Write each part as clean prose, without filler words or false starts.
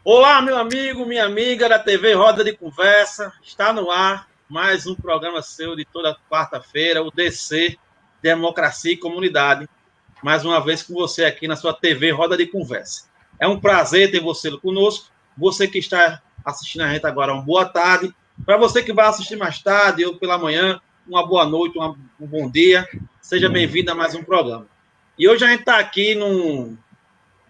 Olá, meu amigo, minha amiga da TV Roda de Conversa. Está no ar mais um programa seu de toda quarta-feira, o DC, Democracia e Comunidade. Mais uma vez com você aqui na sua TV Roda de Conversa. É um prazer ter você conosco. Você que está assistindo a gente agora, uma boa tarde. Para você que vai assistir mais tarde ou pela manhã, uma boa noite, um bom dia. Seja bem-vindo a mais um programa. E hoje a gente está aqui num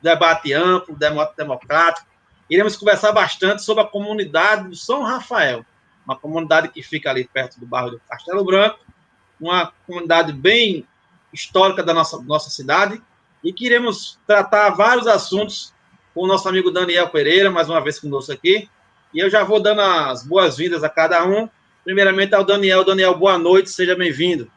debate amplo, democrático. Iremos conversar bastante sobre a comunidade do São Rafael, uma comunidade que fica ali perto do bairro do Castelo Branco, uma comunidade bem histórica da nossa cidade, e que iremos tratar vários assuntos com o nosso amigo Daniel Pereira, mais uma vez conosco aqui, e eu já vou dando as boas-vindas a cada um. Primeiramente ao Daniel. Daniel, boa noite, seja bem-vindo.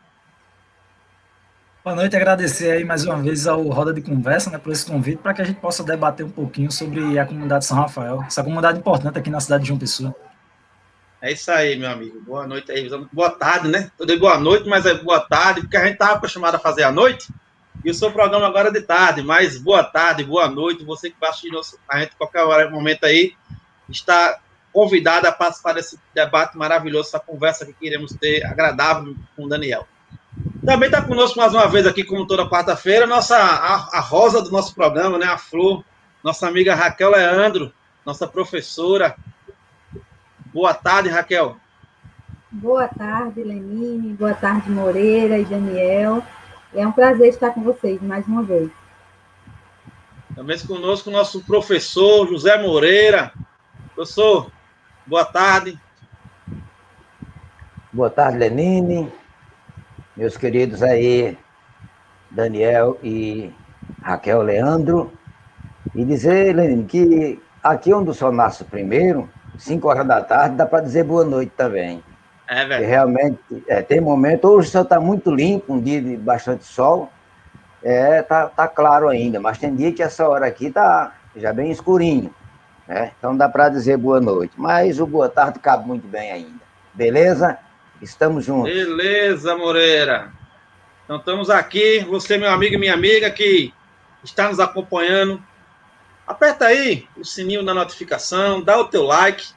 Boa noite, agradecer aí mais uma vez ao Roda de Conversa, né, por esse convite, para que a gente possa debater um pouquinho sobre a comunidade de São Rafael, essa comunidade importante aqui na cidade de João Pessoa. É isso aí, meu amigo. Boa noite aí. Boa tarde, né? Eu dei boa noite, mas é boa tarde, porque a gente estava acostumado a fazer à noite, e o seu programa agora é de tarde, mas boa tarde, boa noite. Você que vai assistir a gente a qualquer hora, momento aí, está convidado a participar desse debate maravilhoso, essa conversa que iremos ter agradável com o Daniel. Também está conosco mais uma vez aqui, como toda quarta-feira, a rosa do nosso programa, né? A Flor, nossa amiga Raquel Leandro, nossa professora. Boa tarde, Raquel. Boa tarde, Lenine. Boa tarde, Moreira e Daniel. É um prazer estar com vocês mais uma vez. Também conosco o nosso professor José Moreira. Professor, boa tarde. Boa tarde, Lenine. Meus queridos aí, Daniel e Raquel Leandro. E dizer, Lenine, que aqui onde o sol nasce primeiro, 5 horas da tarde, dá para dizer boa noite também. É verdade. Realmente, tem momento, hoje o céu está muito limpo, um dia de bastante sol, tá claro ainda, mas tem dia que essa hora aqui está já bem escurinho, né? Então dá para dizer boa noite, mas o boa tarde cabe muito bem ainda. Beleza? Estamos juntos. Beleza, Moreira. Então estamos aqui, você, meu amigo e minha amiga, que está nos acompanhando. Aperta aí o sininho da notificação, dá o teu like,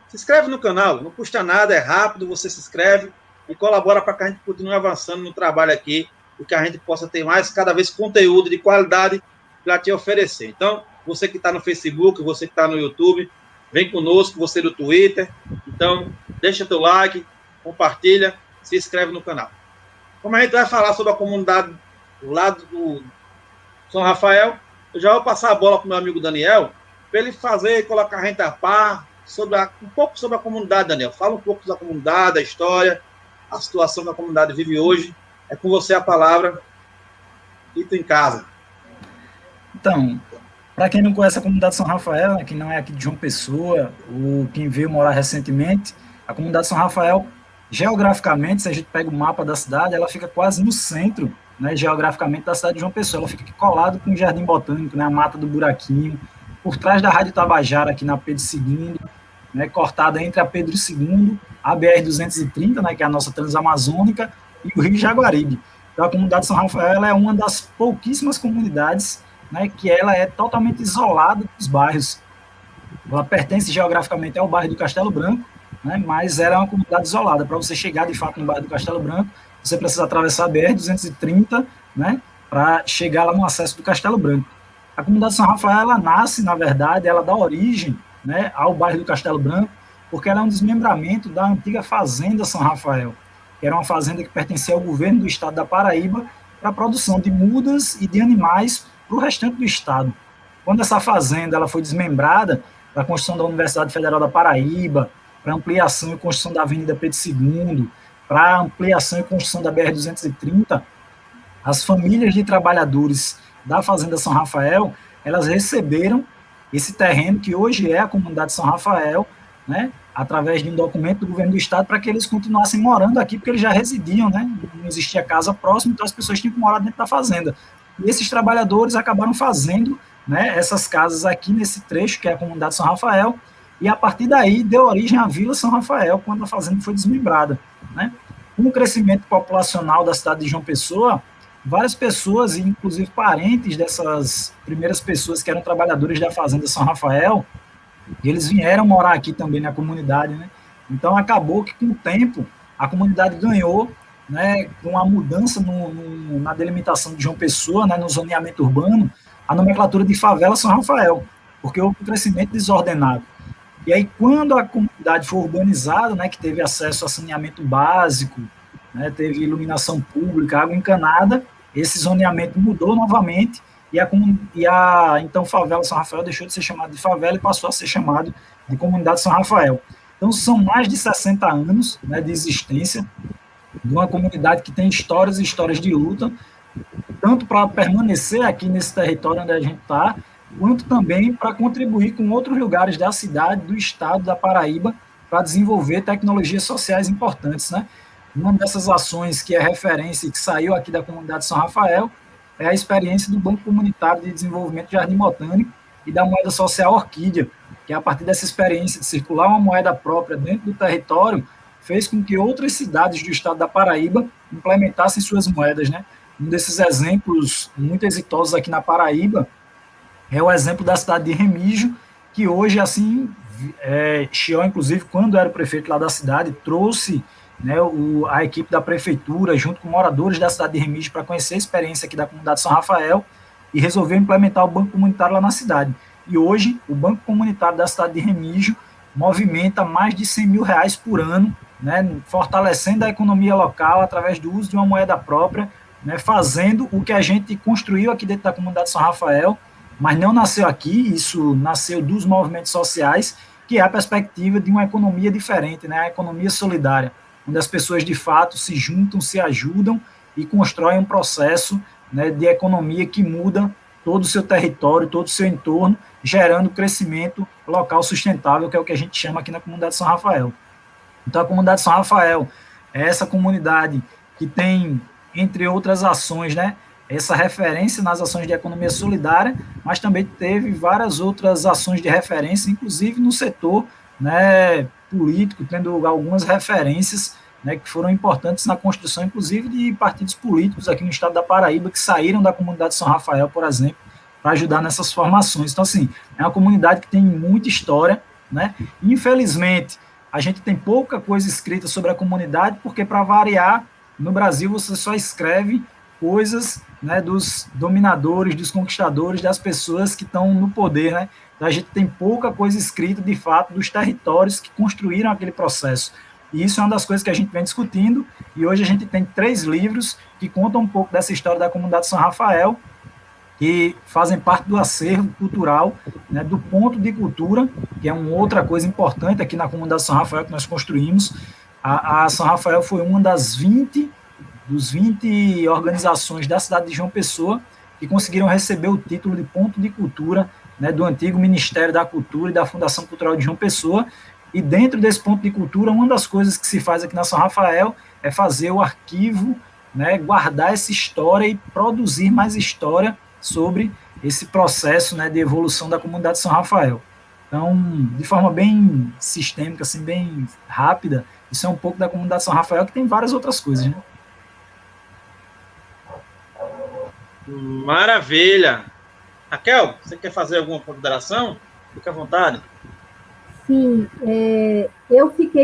se inscreve no canal, não custa nada, é rápido, você se inscreve e colabora para que a gente continue avançando no trabalho aqui e que a gente possa ter mais, cada vez, conteúdo de qualidade para te oferecer. Então, você que está no Facebook, você que está no YouTube, vem conosco, você do Twitter. Então, deixa teu like, compartilha, se inscreve no canal. Como a gente vai falar sobre a comunidade do lado do São Rafael, eu já vou passar a bola para o meu amigo Daniel, para ele fazer e colocar a gente a par um pouco sobre a comunidade, Daniel. Fala um pouco da comunidade, da história, a situação que a comunidade vive hoje. É com você a palavra. E tu em casa. Então, para quem não conhece a comunidade de São Rafael, né, que não é aqui de João Pessoa, ou quem veio morar recentemente, a comunidade de São Rafael, geograficamente, se a gente pega o mapa da cidade, ela fica quase no centro, né, geograficamente, da cidade de João Pessoa. Ela fica aqui colado com o Jardim Botânico, né, a Mata do Buraquinho, por trás da Rádio Tabajara, aqui na Pedro II, né, cortada entre a Pedro II, a BR-230, né, que é a nossa Transamazônica, e o Rio Jaguaribe. Então, a comunidade de São Rafael ela é uma das pouquíssimas comunidades, né, que ela é totalmente isolada dos bairros. Ela pertence geograficamente ao bairro do Castelo Branco, né, mas ela é uma comunidade isolada. Para você chegar, de fato, no bairro do Castelo Branco, você precisa atravessar a BR-230, né, para chegar lá no acesso do Castelo Branco. A comunidade de São Rafael, ela nasce, na verdade, ela dá origem, né, ao bairro do Castelo Branco, porque ela é um desmembramento da antiga Fazenda São Rafael, que era uma fazenda que pertencia ao governo do estado da Paraíba para a produção de mudas e de animais para o restante do estado. Quando essa fazenda ela foi desmembrada para a construção da Universidade Federal da Paraíba, para ampliação e construção da Avenida Pedro II, para ampliação e construção da BR-230, as famílias de trabalhadores da Fazenda São Rafael, elas receberam esse terreno que hoje é a comunidade São Rafael, né, através de um documento do governo do estado para que eles continuassem morando aqui, porque eles já residiam, né, não existia casa próxima, então as pessoas tinham que morar dentro da fazenda. E esses trabalhadores acabaram fazendo, né, essas casas aqui nesse trecho, que é a comunidade São Rafael, e a partir daí deu origem à Vila São Rafael, quando a fazenda foi desmembrada, né. Com o crescimento populacional da cidade de João Pessoa, várias pessoas, inclusive parentes dessas primeiras pessoas que eram trabalhadores da Fazenda São Rafael, E eles vieram morar aqui também na comunidade, né? Então, acabou que, com o tempo, a comunidade ganhou, né, com a mudança na delimitação de João Pessoa, né, no zoneamento urbano, a nomenclatura de favela São Rafael, porque houve um crescimento desordenado. E aí, quando a comunidade foi urbanizada, né, que teve acesso a saneamento básico, né, teve iluminação pública, água encanada, esse zoneamento mudou novamente, então favela São Rafael deixou de ser chamado de favela e passou a ser chamado de comunidade São Rafael. Então, são mais de 60 anos, né, de existência de uma comunidade que tem histórias e histórias de luta, tanto para permanecer aqui nesse território onde a gente está, quanto também para contribuir com outros lugares da cidade, do estado da Paraíba, para desenvolver tecnologias sociais importantes, né? Uma dessas ações que é referência e que saiu aqui da comunidade São Rafael é a experiência do Banco Comunitário de Desenvolvimento de Jardim Botânico e da moeda social Orquídea, que a partir dessa experiência de circular uma moeda própria dentro do território, fez com que outras cidades do estado da Paraíba implementassem suas moedas, né? Um desses exemplos muito exitosos aqui na Paraíba é o exemplo da cidade de Remígio, que hoje, assim, Chió, inclusive, quando era o prefeito lá da cidade, trouxe, né, a equipe da prefeitura, junto com moradores da cidade de Remígio, para conhecer a experiência aqui da comunidade São Rafael e resolveu implementar o Banco Comunitário lá na cidade. E hoje, o Banco Comunitário da cidade de Remígio movimenta mais de R$100 mil por ano, né, fortalecendo a economia local através do uso de uma moeda própria, né, fazendo o que a gente construiu aqui dentro da comunidade São Rafael, mas não nasceu aqui, isso nasceu dos movimentos sociais, que é a perspectiva de uma economia diferente, né, a economia solidária, onde as pessoas de fato se juntam, se ajudam e constroem um processo, né, de economia que muda todo o seu território, todo o seu entorno, gerando crescimento local sustentável, que é o que a gente chama aqui na comunidade São Rafael. Então, a comunidade São Rafael é essa comunidade que tem, entre outras ações, né, essa referência nas ações de economia solidária, mas também teve várias outras ações de referência, inclusive no setor, né, político, tendo algumas referências, né, que foram importantes na construção, inclusive, de partidos políticos aqui no estado da Paraíba, que saíram da comunidade São Rafael, por exemplo, para ajudar nessas formações. Então, assim, é uma comunidade que tem muita história, né? Infelizmente, a gente tem pouca coisa escrita sobre a comunidade, porque, para variar, no Brasil você só escreve coisas, né, dos dominadores, dos conquistadores, das pessoas que estão no poder, né? Então, a gente tem pouca coisa escrita, de fato, dos territórios que construíram aquele processo. E isso é uma das coisas que a gente vem discutindo, e hoje a gente tem 3 livros que contam um pouco dessa história da comunidade São Rafael, que fazem parte do acervo cultural, né, do Ponto de Cultura, que é uma outra coisa importante aqui na comunidade São Rafael que nós construímos. A São Rafael foi uma dos 20 organizações da cidade de João Pessoa que conseguiram receber o título de Ponto de Cultura, né, do antigo Ministério da Cultura e da Fundação Cultural de João Pessoa. E dentro desse Ponto de Cultura, uma das coisas que se faz aqui na São Rafael é fazer o arquivo, né, guardar essa história e produzir mais história sobre esse processo, né, de evolução da comunidade São Rafael. Então, de forma bem sistêmica, assim, bem rápida, isso é um pouco da comunidade São Rafael, que tem várias outras coisas, né? Maravilha! Raquel, você quer fazer alguma consideração? Fique à vontade. Sim,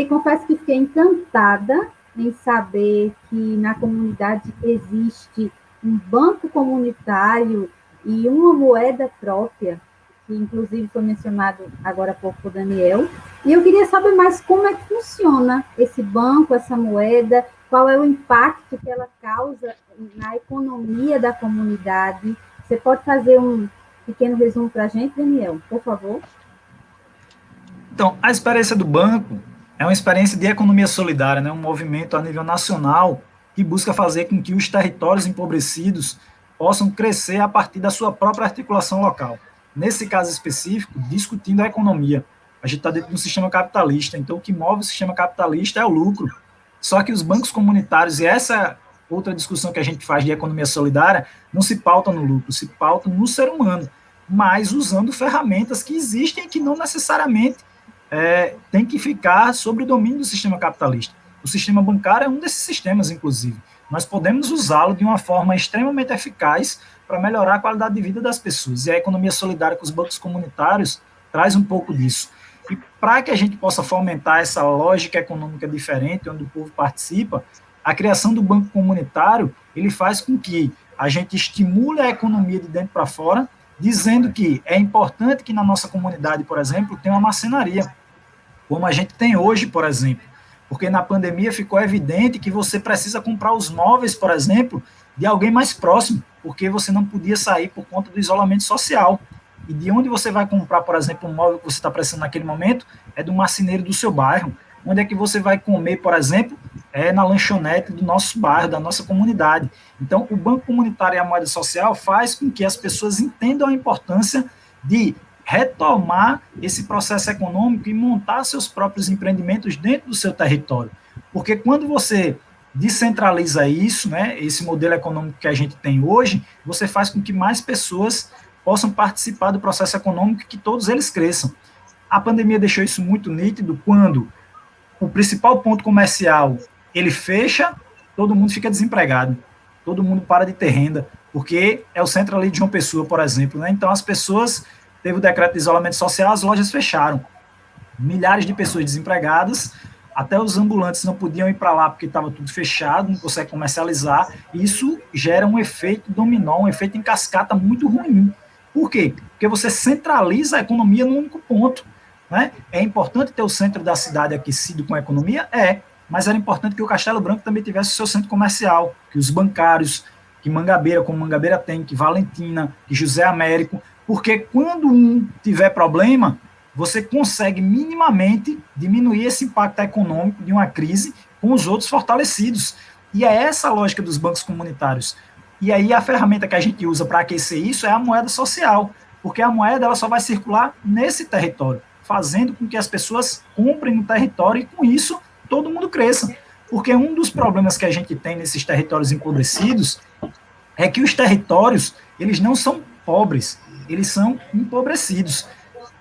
confesso que fiquei encantada em saber que na comunidade existe um banco comunitário e uma moeda própria, que inclusive foi mencionado agora há pouco por Daniel. E eu queria saber mais como é que funciona esse banco, essa moeda, qual é o impacto que ela causa na economia da comunidade. Você pode fazer um pequeno resumo para a gente, Daniel, por favor? Então, a experiência do banco é uma experiência de economia solidária, né? Um movimento a nível nacional que busca fazer com que os territórios empobrecidos possam crescer a partir da sua própria articulação local. Nesse caso específico, discutindo a economia. A gente está dentro de um sistema capitalista, então o que move o sistema capitalista é o lucro. Só que os bancos comunitários, e essa outra discussão que a gente faz de economia solidária, não se pautam no lucro, se pautam no ser humano, mas usando ferramentas que existem e que não necessariamente tem que ficar sob o domínio do sistema capitalista. O sistema bancário é um desses sistemas, inclusive. Nós podemos usá-lo de uma forma extremamente eficaz para melhorar a qualidade de vida das pessoas. E a economia solidária com os bancos comunitários traz um pouco disso. E para que a gente possa fomentar essa lógica econômica diferente, onde o povo participa, a criação do Banco Comunitário, ele faz com que a gente estimule a economia de dentro para fora, dizendo que é importante que na nossa comunidade, por exemplo, tenha uma marcenaria, como a gente tem hoje, por exemplo. Porque na pandemia ficou evidente que você precisa comprar os móveis, por exemplo, de alguém mais próximo, porque você não podia sair por conta do isolamento social. E de onde você vai comprar, por exemplo, um móvel que você está precisando naquele momento, é do marceneiro do seu bairro. Onde é que você vai comer, por exemplo, é na lanchonete do nosso bairro, da nossa comunidade. Então, o Banco Comunitário e a moeda social faz com que as pessoas entendam a importância de retomar esse processo econômico e montar seus próprios empreendimentos dentro do seu território. Porque quando você descentraliza isso, né, esse modelo econômico que a gente tem hoje, você faz com que mais pessoas possam participar do processo econômico e que todos eles cresçam. A pandemia deixou isso muito nítido quando o principal ponto comercial, ele fecha, todo mundo fica desempregado, todo mundo para de ter renda, porque é o centro ali de João Pessoa, por exemplo, né? Então as pessoas, teve o decreto de isolamento social, as lojas fecharam, milhares de pessoas desempregadas, até os ambulantes não podiam ir para lá porque estava tudo fechado, não consegue comercializar, e isso gera um efeito dominó, um efeito em cascata muito ruim. Por quê? Porque você centraliza a economia num único ponto. Né? É importante ter o centro da cidade aquecido com a economia? É, mas era importante que o Castelo Branco também tivesse o seu centro comercial, que os bancários, que Mangabeira, como Mangabeira tem, que Valentina, que José Américo, porque quando um tiver problema, você consegue minimamente diminuir esse impacto econômico de uma crise com os outros fortalecidos. E é essa a lógica dos bancos comunitários. E aí a ferramenta que a gente usa para aquecer isso é a moeda social, porque a moeda ela só vai circular nesse território, fazendo com que as pessoas comprem no território e, com isso, todo mundo cresça. Porque um dos problemas que a gente tem nesses territórios empobrecidos é que os territórios, eles não são pobres, eles são empobrecidos.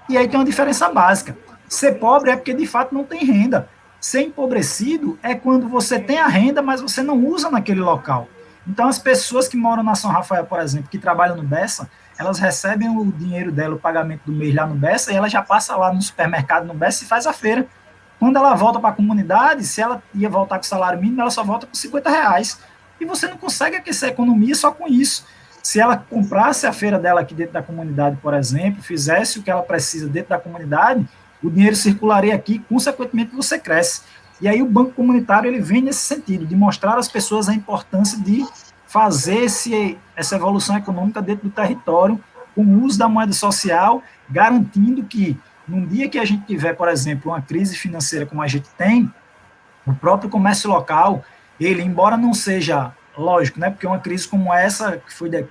E aí tem uma diferença básica. Ser pobre é porque, de fato, não tem renda. Ser empobrecido é quando você tem a renda, mas você não usa naquele local. Então, as pessoas que moram na São Rafael, por exemplo, que trabalham no Bessa, elas recebem o dinheiro dela, o pagamento do mês lá no Bessa, e ela já passa lá no supermercado no Bessa e faz a feira. Quando ela volta para a comunidade, se ela ia voltar com o salário mínimo, ela só volta com R$50. E você não consegue aquecer a economia só com isso. Se ela comprasse a feira dela aqui dentro da comunidade, por exemplo, fizesse o que ela precisa dentro da comunidade, o dinheiro circularia aqui, e, consequentemente, você cresce. E aí o Banco Comunitário ele vem nesse sentido, de mostrar às pessoas a importância de fazer essa evolução econômica dentro do território, com o uso da moeda social, garantindo que, num dia que a gente tiver, por exemplo, uma crise financeira como a gente tem, o próprio comércio local, ele, embora não seja lógico, né, porque uma crise como essa,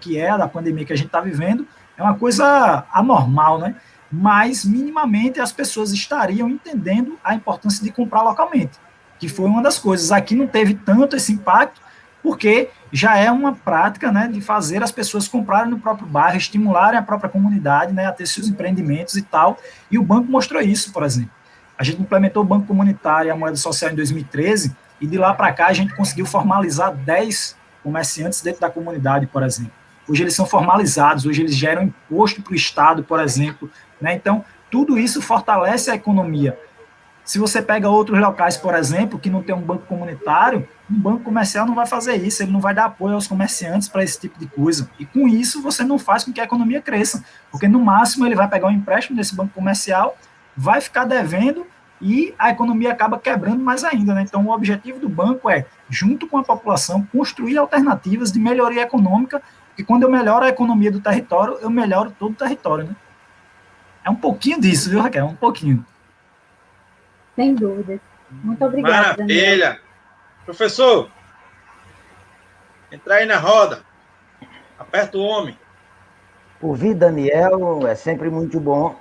que é a da pandemia que a gente está vivendo, é uma coisa anormal, né? Mas, minimamente, as pessoas estariam entendendo a importância de comprar localmente, que foi uma das coisas. Aqui não teve tanto esse impacto, porque já é uma prática, né, de fazer as pessoas comprarem no próprio bairro, estimularem a própria comunidade, né, a ter seus empreendimentos e tal, e o banco mostrou isso, por exemplo. A gente implementou o Banco Comunitário e a moeda social em 2013, e de lá para cá a gente conseguiu formalizar 10 comerciantes dentro da comunidade, por exemplo. Hoje eles são formalizados, hoje eles geram imposto para o Estado, por exemplo, né? Então, tudo isso fortalece a economia. Se você pega outros locais, por exemplo, que não tem um banco comunitário, um banco comercial não vai fazer isso, ele não vai dar apoio aos comerciantes para esse tipo de coisa. E com isso, você não faz com que a economia cresça, porque no máximo ele vai pegar um empréstimo desse banco comercial, vai ficar devendo e a economia acaba quebrando mais ainda, né? Então, o objetivo do banco é, junto com a população, construir alternativas de melhoria econômica, porque quando eu melhoro a economia do território, eu melhoro todo o território, né? É um pouquinho disso, viu, Raquel? Um pouquinho. Sem dúvida. Muito obrigada, Maravilha. Daniel. Professor, entrar aí na roda. Aperta o homem. Ouvir Daniel é sempre muito bom.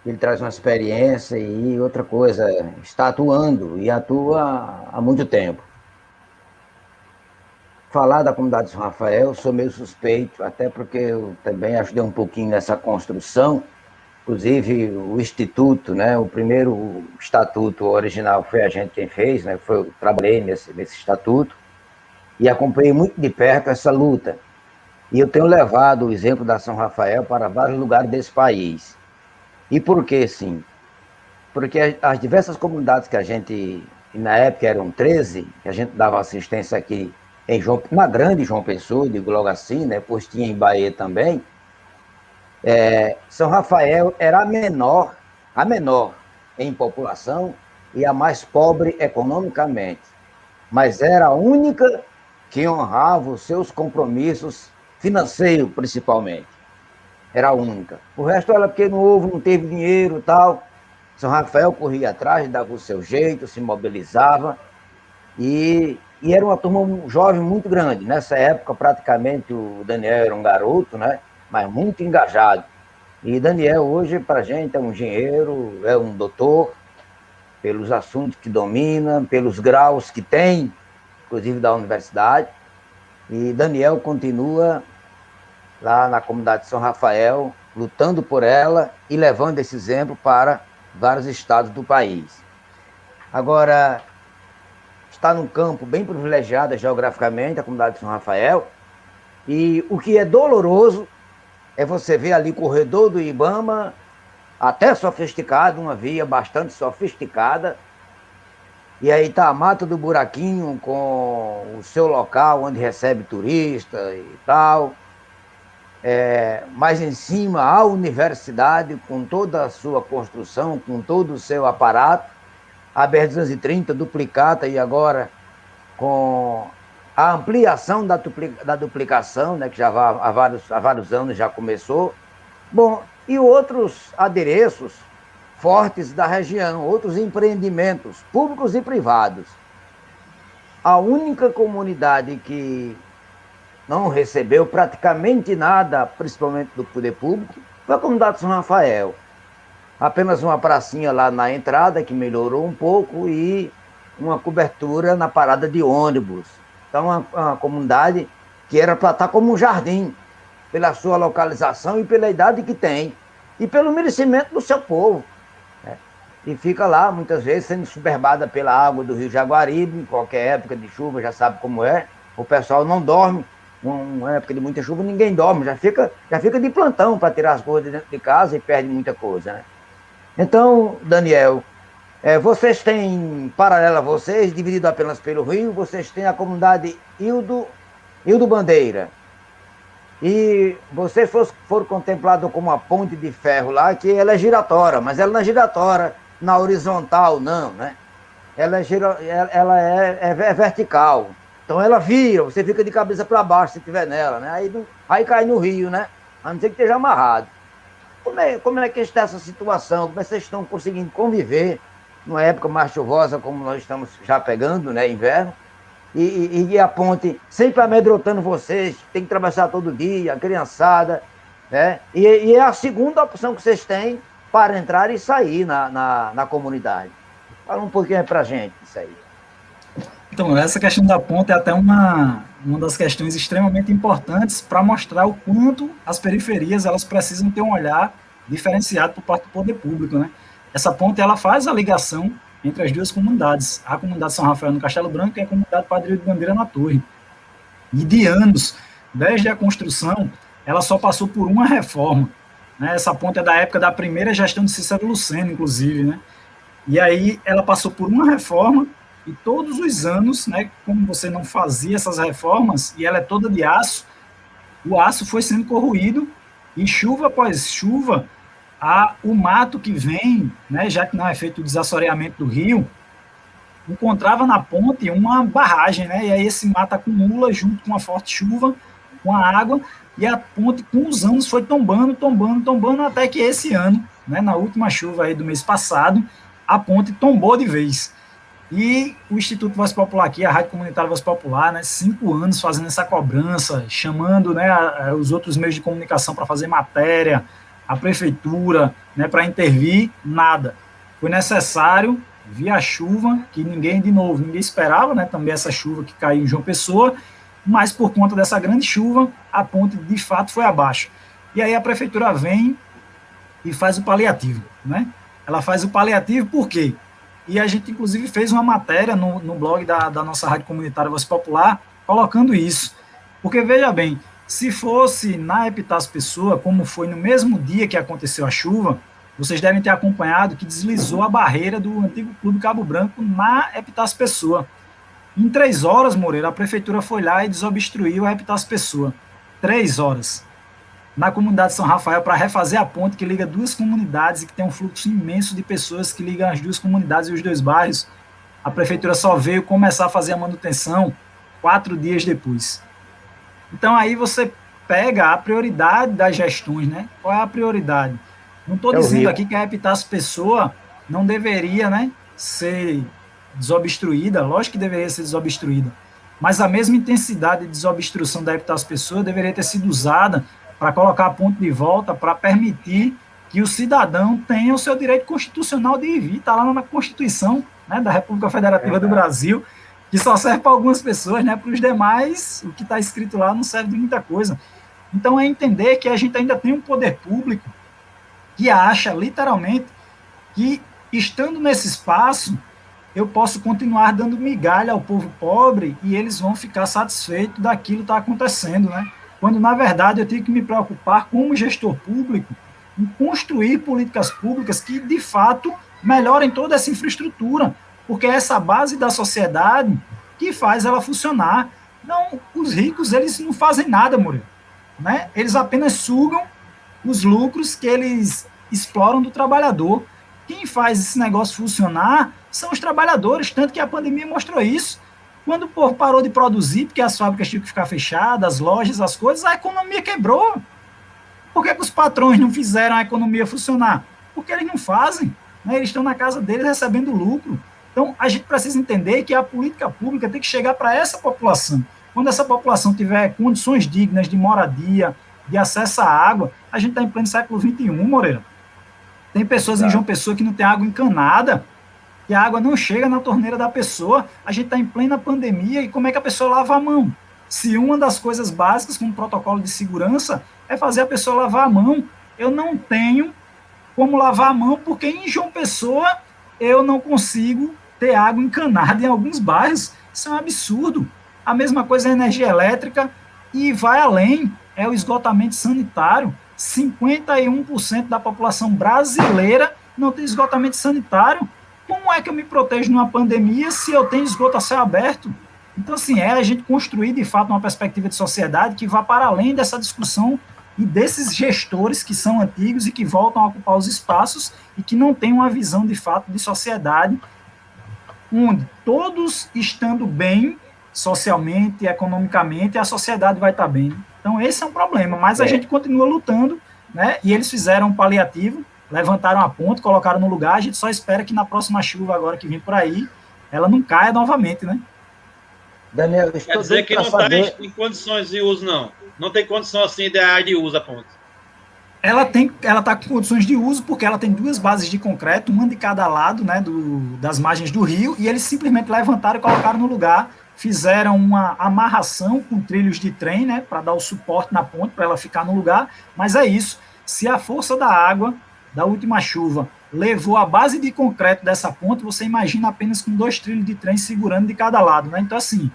Ele traz uma experiência e outra coisa, está atuando e atua há muito tempo. Falar da comunidade de São Rafael, sou meio suspeito, até porque eu também ajudei um pouquinho nessa construção. Inclusive, o Instituto, né, o primeiro estatuto original foi a gente quem fez, né, eu trabalhei nesse estatuto e acompanhei muito de perto essa luta. E eu tenho levado o exemplo da São Rafael para vários lugares desse país. E por que, sim? porque as diversas comunidades que a gente, na época eram 13, que a gente dava assistência aqui na grande João Pessoa, digo logo assim, né, pois tinha em Bahia também, São Rafael era a menor em população e a mais pobre economicamente, mas era a única que honrava os seus compromissos financeiros, principalmente. Era a única. O resto era porque não teve dinheiro e tal. São Rafael corria atrás, dava o seu jeito, se mobilizava, e era uma turma jovem muito grande. Nessa época, praticamente, o Daniel era um garoto, né? Mas muito engajado. E Daniel, hoje, para a gente, é um engenheiro, é um doutor, pelos assuntos que domina, pelos graus que tem, inclusive da universidade. E Daniel continua lá na comunidade de São Rafael, lutando por ela e levando esse exemplo para vários estados do país. Agora, está num campo bem privilegiado geograficamente, a comunidade de São Rafael, e o que é doloroso é você ver ali o corredor do Ibama, até sofisticado, uma via bastante sofisticada, e aí está a Mata do Buraquinho com o seu local onde recebe turista e tal, mais em cima a universidade com toda a sua construção, com todo o seu aparato, a BR-230 duplicata e agora com a ampliação da duplicação, né, que já há vários anos já começou. Bom, e outros adereços fortes da região, outros empreendimentos públicos e privados. A única comunidade que não recebeu praticamente nada, principalmente do poder público, foi a comunidade de São Rafael. Apenas uma pracinha lá na entrada, que melhorou um pouco, e uma cobertura na parada de ônibus. Então, uma comunidade que era para estar como um jardim, pela sua localização e pela idade que tem, e pelo merecimento do seu povo. Né? E fica lá, muitas vezes, sendo superbada pela água do Rio Jaguaribe, em qualquer época de chuva, já sabe como é. O pessoal não dorme. Numa época de muita chuva, ninguém dorme, já fica de plantão para tirar as coisas dentro de casa e perde muita coisa, né? Então, Daniel, vocês têm, paralelo a vocês, dividido apenas pelo Rio, vocês têm a comunidade Ildo Bandeira. E vocês foram contemplados como uma ponte de ferro lá, que ela é giratória, mas ela não é giratória na horizontal, não, né? Ela é vertical. Então ela vira, você fica de cabeça para baixo se estiver nela, né? Aí cai no rio, né? A não ser que esteja amarrado. Como é que está essa situação? Como é que vocês estão conseguindo conviver numa época mais chuvosa, como nós estamos já pegando, né? Inverno, e a ponte sempre amedrontando vocês, tem que atravessar todo dia, a criançada, né? E é a segunda opção que vocês têm para entrar e sair na comunidade. Fala um pouquinho aí para a gente isso aí. Então, essa questão da ponte é até uma das questões extremamente importantes para mostrar o quanto as periferias elas precisam ter um olhar diferenciado por parte do poder público, né? Essa ponte ela faz a ligação entre as duas comunidades, a comunidade São Rafael no Castelo Branco e a comunidade Padre Ildo Bandeira na Torre. E de anos, desde a construção, ela só passou por uma reforma, né? Essa ponte é da época da primeira gestão de Cícero Lucena, inclusive, né? E aí ela passou por uma reforma. E todos os anos, né, como você não fazia essas reformas, e ela é toda de aço, o aço foi sendo corroído, e chuva após chuva, o mato que vem, né, já que não é feito o desassoreamento do rio, encontrava na ponte uma barragem, né, e aí esse mato acumula junto com a forte chuva, com a água, e a ponte com os anos foi tombando, até que esse ano, né, na última chuva aí do mês passado, a ponte tombou de vez. E o Instituto Voz Popular aqui, a Rádio Comunitária Voz Popular, né, 5 anos fazendo essa cobrança, chamando, né, os outros meios de comunicação para fazer matéria, a prefeitura, né, para intervir, nada. Foi necessário, via a chuva, que ninguém esperava, né, também essa chuva que caiu em João Pessoa, mas por conta dessa grande chuva, a ponte de fato foi abaixo. E aí a prefeitura vem e faz o paliativo, né? Ela faz o paliativo por quê? E a gente, inclusive, fez uma matéria no blog da nossa Rádio Comunitária Voz Popular, colocando isso. Porque, veja bem, se fosse na Epitácio Pessoa, como foi no mesmo dia que aconteceu a chuva, vocês devem ter acompanhado que deslizou a barreira do antigo Clube Cabo Branco na Epitácio Pessoa. Em 3 horas, Moreira, a prefeitura foi lá e desobstruiu a Epitácio Pessoa. 3 horas. Na comunidade de São Rafael, para refazer a ponte que liga 2 comunidades e que tem um fluxo imenso de pessoas que ligam as 2 comunidades e os 2 bairros, a prefeitura só veio começar a fazer a manutenção 4 dias depois. Então aí você pega a prioridade das gestões, né? Qual é a prioridade? Não estou dizendo aqui que a Epitácio Pessoa não deveria, né, ser desobstruída, lógico que deveria ser desobstruída, mas a mesma intensidade de desobstrução da Epitácio Pessoa deveria ter sido usada para colocar a ponte de volta, para permitir que o cidadão tenha o seu direito constitucional de ir e vir, está lá na Constituição, né, da República Federativa do Brasil, que só serve para algumas pessoas, né, para os demais, o que está escrito lá não serve de muita coisa. Então é entender que a gente ainda tem um poder público que acha, literalmente, que estando nesse espaço, eu posso continuar dando migalha ao povo pobre e eles vão ficar satisfeitos daquilo que está acontecendo, né? Quando, na verdade, eu tenho que me preocupar como gestor público em construir políticas públicas que, de fato, melhorem toda essa infraestrutura, porque é essa base da sociedade que faz ela funcionar. Não, os ricos, eles não fazem nada, Murilo, né? Eles apenas sugam os lucros que eles exploram do trabalhador. Quem faz esse negócio funcionar são os trabalhadores, tanto que a pandemia mostrou isso. Quando o povo parou de produzir, porque as fábricas tinham que ficar fechadas, as lojas, as coisas, a economia quebrou. Por que os patrões não fizeram a economia funcionar? Porque eles não fazem, né? Eles estão na casa deles recebendo lucro. Então, a gente precisa entender que a política pública tem que chegar para essa população. Quando essa população tiver condições dignas de moradia, de acesso à água, a gente está em pleno século XXI, Moreira. Tem pessoas em João Pessoa que não tem água encanada, que a água não chega na torneira da pessoa, a gente está em plena pandemia, e como é que a pessoa lava a mão? Se uma das coisas básicas, como protocolo de segurança, é fazer a pessoa lavar a mão, eu não tenho como lavar a mão, porque em João Pessoa eu não consigo ter água encanada em alguns bairros. Isso é um absurdo. A mesma coisa é a energia elétrica, e vai além, é o esgotamento sanitário. 51% da população brasileira não tem esgotamento sanitário. Como é que eu me protejo numa pandemia se eu tenho esgoto a céu aberto? Então, assim, é a gente construir, de fato, uma perspectiva de sociedade que vá para além dessa discussão e desses gestores que são antigos e que voltam a ocupar os espaços e que não têm uma visão, de fato, de sociedade onde todos estando bem socialmente, economicamente, a sociedade vai estar bem. Então, esse é um problema, mas a gente continua lutando, né? E eles fizeram um paliativo, levantaram a ponte, colocaram no lugar, a gente só espera que na próxima chuva agora que vem por aí, ela não caia novamente, né? Daniel, quer dizer que não está em condições de uso, não. Não tem condição assim ideal de uso a ponte. Ela está com condições de uso porque ela tem 2 bases de concreto, uma de cada lado, né, das margens do rio, e eles simplesmente levantaram e colocaram no lugar, fizeram uma amarração com trilhos de trem, né, para dar o suporte na ponte, para ela ficar no lugar, mas é isso. Se a força da água da última chuva levou a base de concreto dessa ponte, você imagina apenas com 2 trilhos de trem segurando de cada lado, né? Então, assim,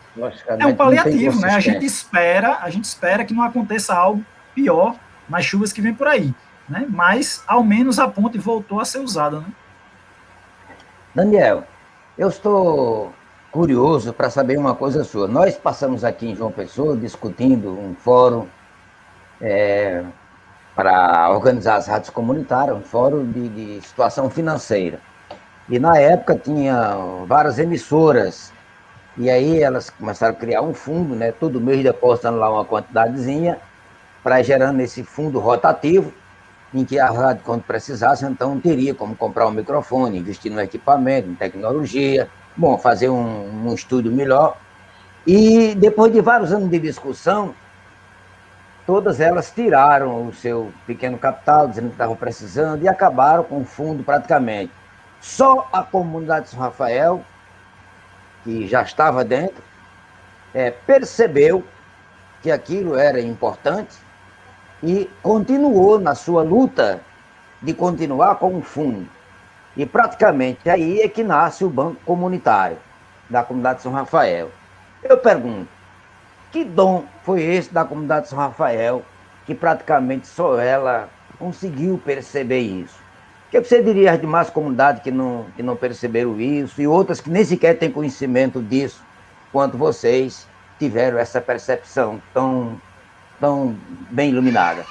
é um paliativo, né? A gente espera que não aconteça algo pior nas chuvas que vem por aí, né? Mas, ao menos, a ponte voltou a ser usada, né? Daniel, eu estou curioso para saber uma coisa sua. Nós passamos aqui em João Pessoa discutindo um fórum para organizar as rádios comunitárias, um fórum de situação financeira. E na época tinha várias emissoras, e aí elas começaram a criar um fundo, né, todo mês depositando lá uma quantidadezinha, para gerando esse fundo rotativo, em que a rádio, quando precisasse, então teria como comprar um microfone, investir no equipamento, em tecnologia, bom, fazer um estúdio melhor. E depois de vários anos de discussão, todas elas tiraram o seu pequeno capital, dizendo que estavam precisando, e acabaram com o fundo praticamente. Só a comunidade de São Rafael, que já estava dentro, percebeu que aquilo era importante e continuou na sua luta de continuar com o fundo. E praticamente aí é que nasce o Banco Comunitário da comunidade de São Rafael. Eu pergunto, que dom foi esse da comunidade de São Rafael que praticamente só ela conseguiu perceber isso? que você diria às demais comunidades que não perceberam isso e outras que nem sequer têm conhecimento disso, quanto vocês tiveram essa percepção tão bem iluminada?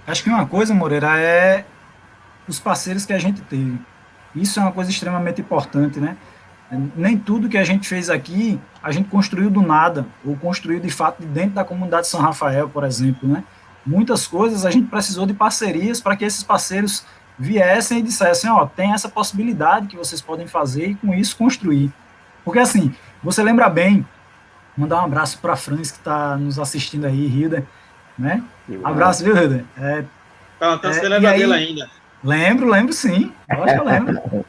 Acho que uma coisa, Moreira, é os parceiros que a gente teve. Isso é uma coisa extremamente importante, né? Nem tudo que a gente fez aqui, a gente construiu do nada, ou construiu de fato de dentro da comunidade de São Rafael, por exemplo, né? Muitas coisas a gente precisou de parcerias para que esses parceiros viessem e dissessem, ó, tem essa possibilidade que vocês podem fazer e com isso construir. Porque assim, você lembra bem, mandar um abraço para a Franz que está nos assistindo aí, Hilda, né? Abraço, viu, Hilda? Então você lembra dele ainda? Lembro sim, lógico que eu lembro.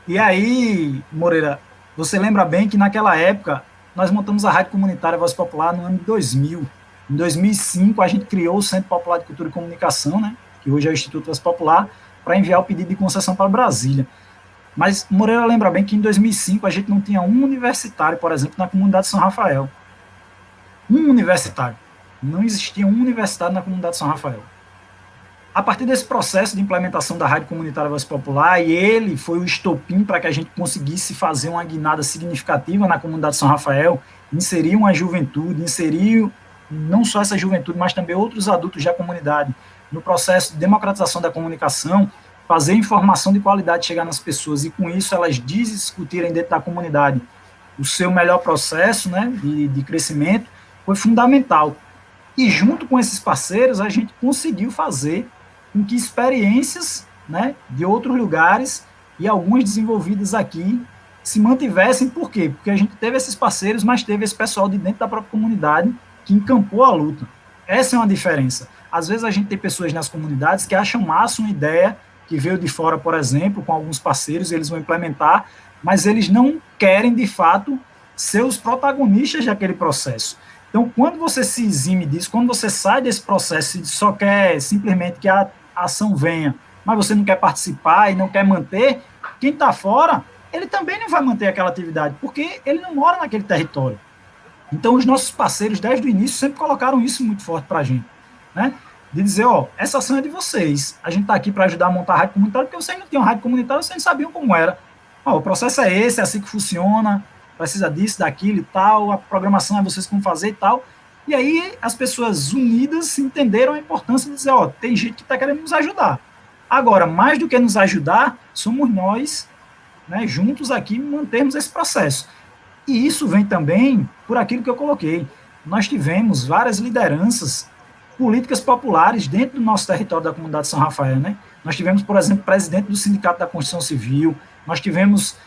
E aí, Moreira, você lembra bem que naquela época nós montamos a Rádio Comunitária Voz Popular no ano de 2000. Em 2005 a gente criou o Centro Popular de Cultura e Comunicação, né, que hoje é o Instituto Voz Popular, para enviar o pedido de concessão para Brasília. Mas Moreira lembra bem que em 2005 a gente não tinha um universitário, por exemplo, na comunidade de São Rafael. Um universitário. Não existia um universitário na comunidade de São Rafael. A partir desse processo de implementação da Rádio Comunitária Voz Popular, e ele foi o estopim para que a gente conseguisse fazer uma guinada significativa na comunidade de São Rafael, inserir uma juventude, inserir não só essa juventude, mas também outros adultos da comunidade no processo de democratização da comunicação, fazer informação de qualidade chegar nas pessoas e com isso elas discutirem dentro da comunidade o seu melhor processo, né, de crescimento, foi fundamental. E junto com esses parceiros a gente conseguiu fazer com que experiências, né, de outros lugares e algumas desenvolvidas aqui se mantivessem. Por quê? Porque a gente teve esses parceiros, mas teve esse pessoal de dentro da própria comunidade que encampou a luta. Essa é uma diferença. Às vezes a gente tem pessoas nas comunidades que acham massa uma ideia que veio de fora, por exemplo, com alguns parceiros, eles vão implementar, mas eles não querem, de fato, ser os protagonistas daquele processo. Então, quando você se exime disso, quando você sai desse processo e só quer simplesmente que a ação venha, mas você não quer participar e não quer manter, quem está fora, ele também não vai manter aquela atividade, porque ele não mora naquele território. Então, os nossos parceiros, desde o início, sempre colocaram isso muito forte para a gente, né? De dizer, ó, essa ação é de vocês, a gente está aqui para ajudar a montar a rádio comunitária, porque vocês não tinham rádio comunitária, vocês não sabiam como era. Ó, o processo é esse, é assim que funciona, precisa disso, daquilo e tal, a programação é vocês que vão fazer e tal. E aí as pessoas unidas entenderam a importância de dizer, ó, tem gente que está querendo nos ajudar. Agora, mais do que nos ajudar, somos nós, né, juntos aqui, mantermos esse processo. E isso vem também por aquilo que eu coloquei. Nós tivemos várias lideranças políticas populares dentro do nosso território da comunidade de São Rafael, né? Nós tivemos, por exemplo, presidente do Sindicato da Construção Civil, nós tivemos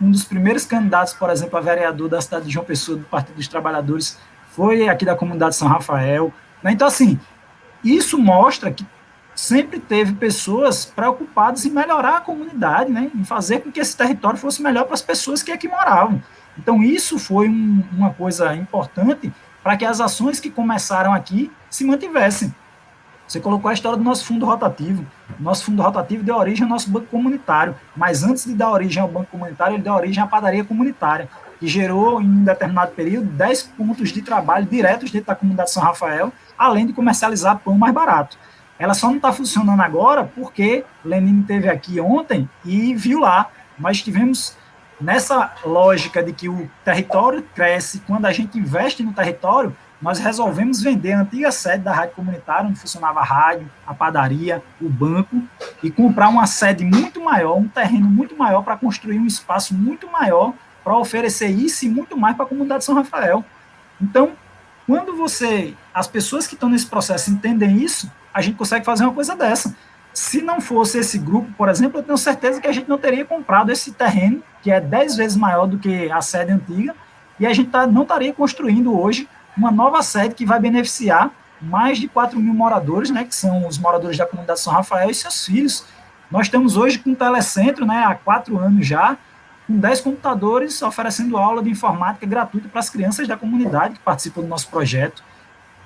um dos primeiros candidatos, por exemplo, a vereador da cidade de João Pessoa, do Partido dos Trabalhadores, foi aqui da comunidade de São Rafael, né? Então, assim, isso mostra que sempre teve pessoas preocupadas em melhorar a comunidade, né? Em fazer com que esse território fosse melhor para as pessoas que aqui moravam. Então, isso foi uma coisa importante para que as ações que começaram aqui se mantivessem. Você colocou a história do nosso fundo rotativo. O nosso fundo rotativo deu origem ao nosso banco comunitário, mas antes de dar origem ao banco comunitário, ele deu origem à padaria comunitária, que gerou, em um determinado período, 10 pontos de trabalho diretos dentro da comunidade de São Rafael, além de comercializar pão mais barato. Ela só não está funcionando agora porque Lenine esteve aqui ontem e viu lá. Nós tivemos nessa lógica de que o território cresce, quando a gente investe no território, nós resolvemos vender a antiga sede da rádio comunitária, onde funcionava a rádio, a padaria, o banco, e comprar uma sede muito maior, um terreno muito maior, para construir um espaço muito maior, para oferecer isso e muito mais para a comunidade de São Rafael. Então, quando as pessoas que estão nesse processo entendem isso, a gente consegue fazer uma coisa dessa. Se não fosse esse grupo, por exemplo, eu tenho certeza que a gente não teria comprado esse terreno, que é 10 vezes maior do que a sede antiga, e a gente não estaria construindo hoje uma nova sede que vai beneficiar mais de 4 mil moradores, né, que são os moradores da comunidade de São Rafael e seus filhos. Nós estamos hoje com um telecentro, né, há 4 anos já, com 10 computadores oferecendo aula de informática gratuita para as crianças da comunidade que participam do nosso projeto.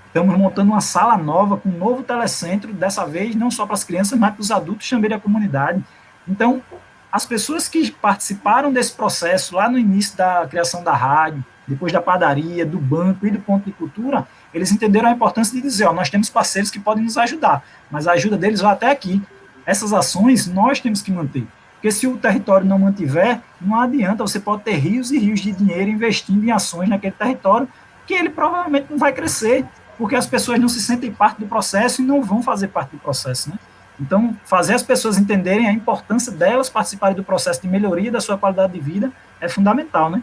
Estamos montando uma sala nova com um novo telecentro, dessa vez não só para as crianças, mas para os adultos também da comunidade. Então, as pessoas que participaram desse processo lá no início da criação da rádio, depois da padaria, do banco e do ponto de cultura, eles entenderam a importância de dizer, ó, nós temos parceiros que podem nos ajudar, mas a ajuda deles vai até aqui. essas ações nós temos que manter. Porque se o território não mantiver, não adianta, você pode ter rios e rios de dinheiro investindo em ações naquele território, que ele provavelmente não vai crescer, porque as pessoas não se sentem parte do processo e não vão fazer parte do processo, né? Então, fazer as pessoas entenderem a importância delas participarem do processo de melhoria da sua qualidade de vida é fundamental, né?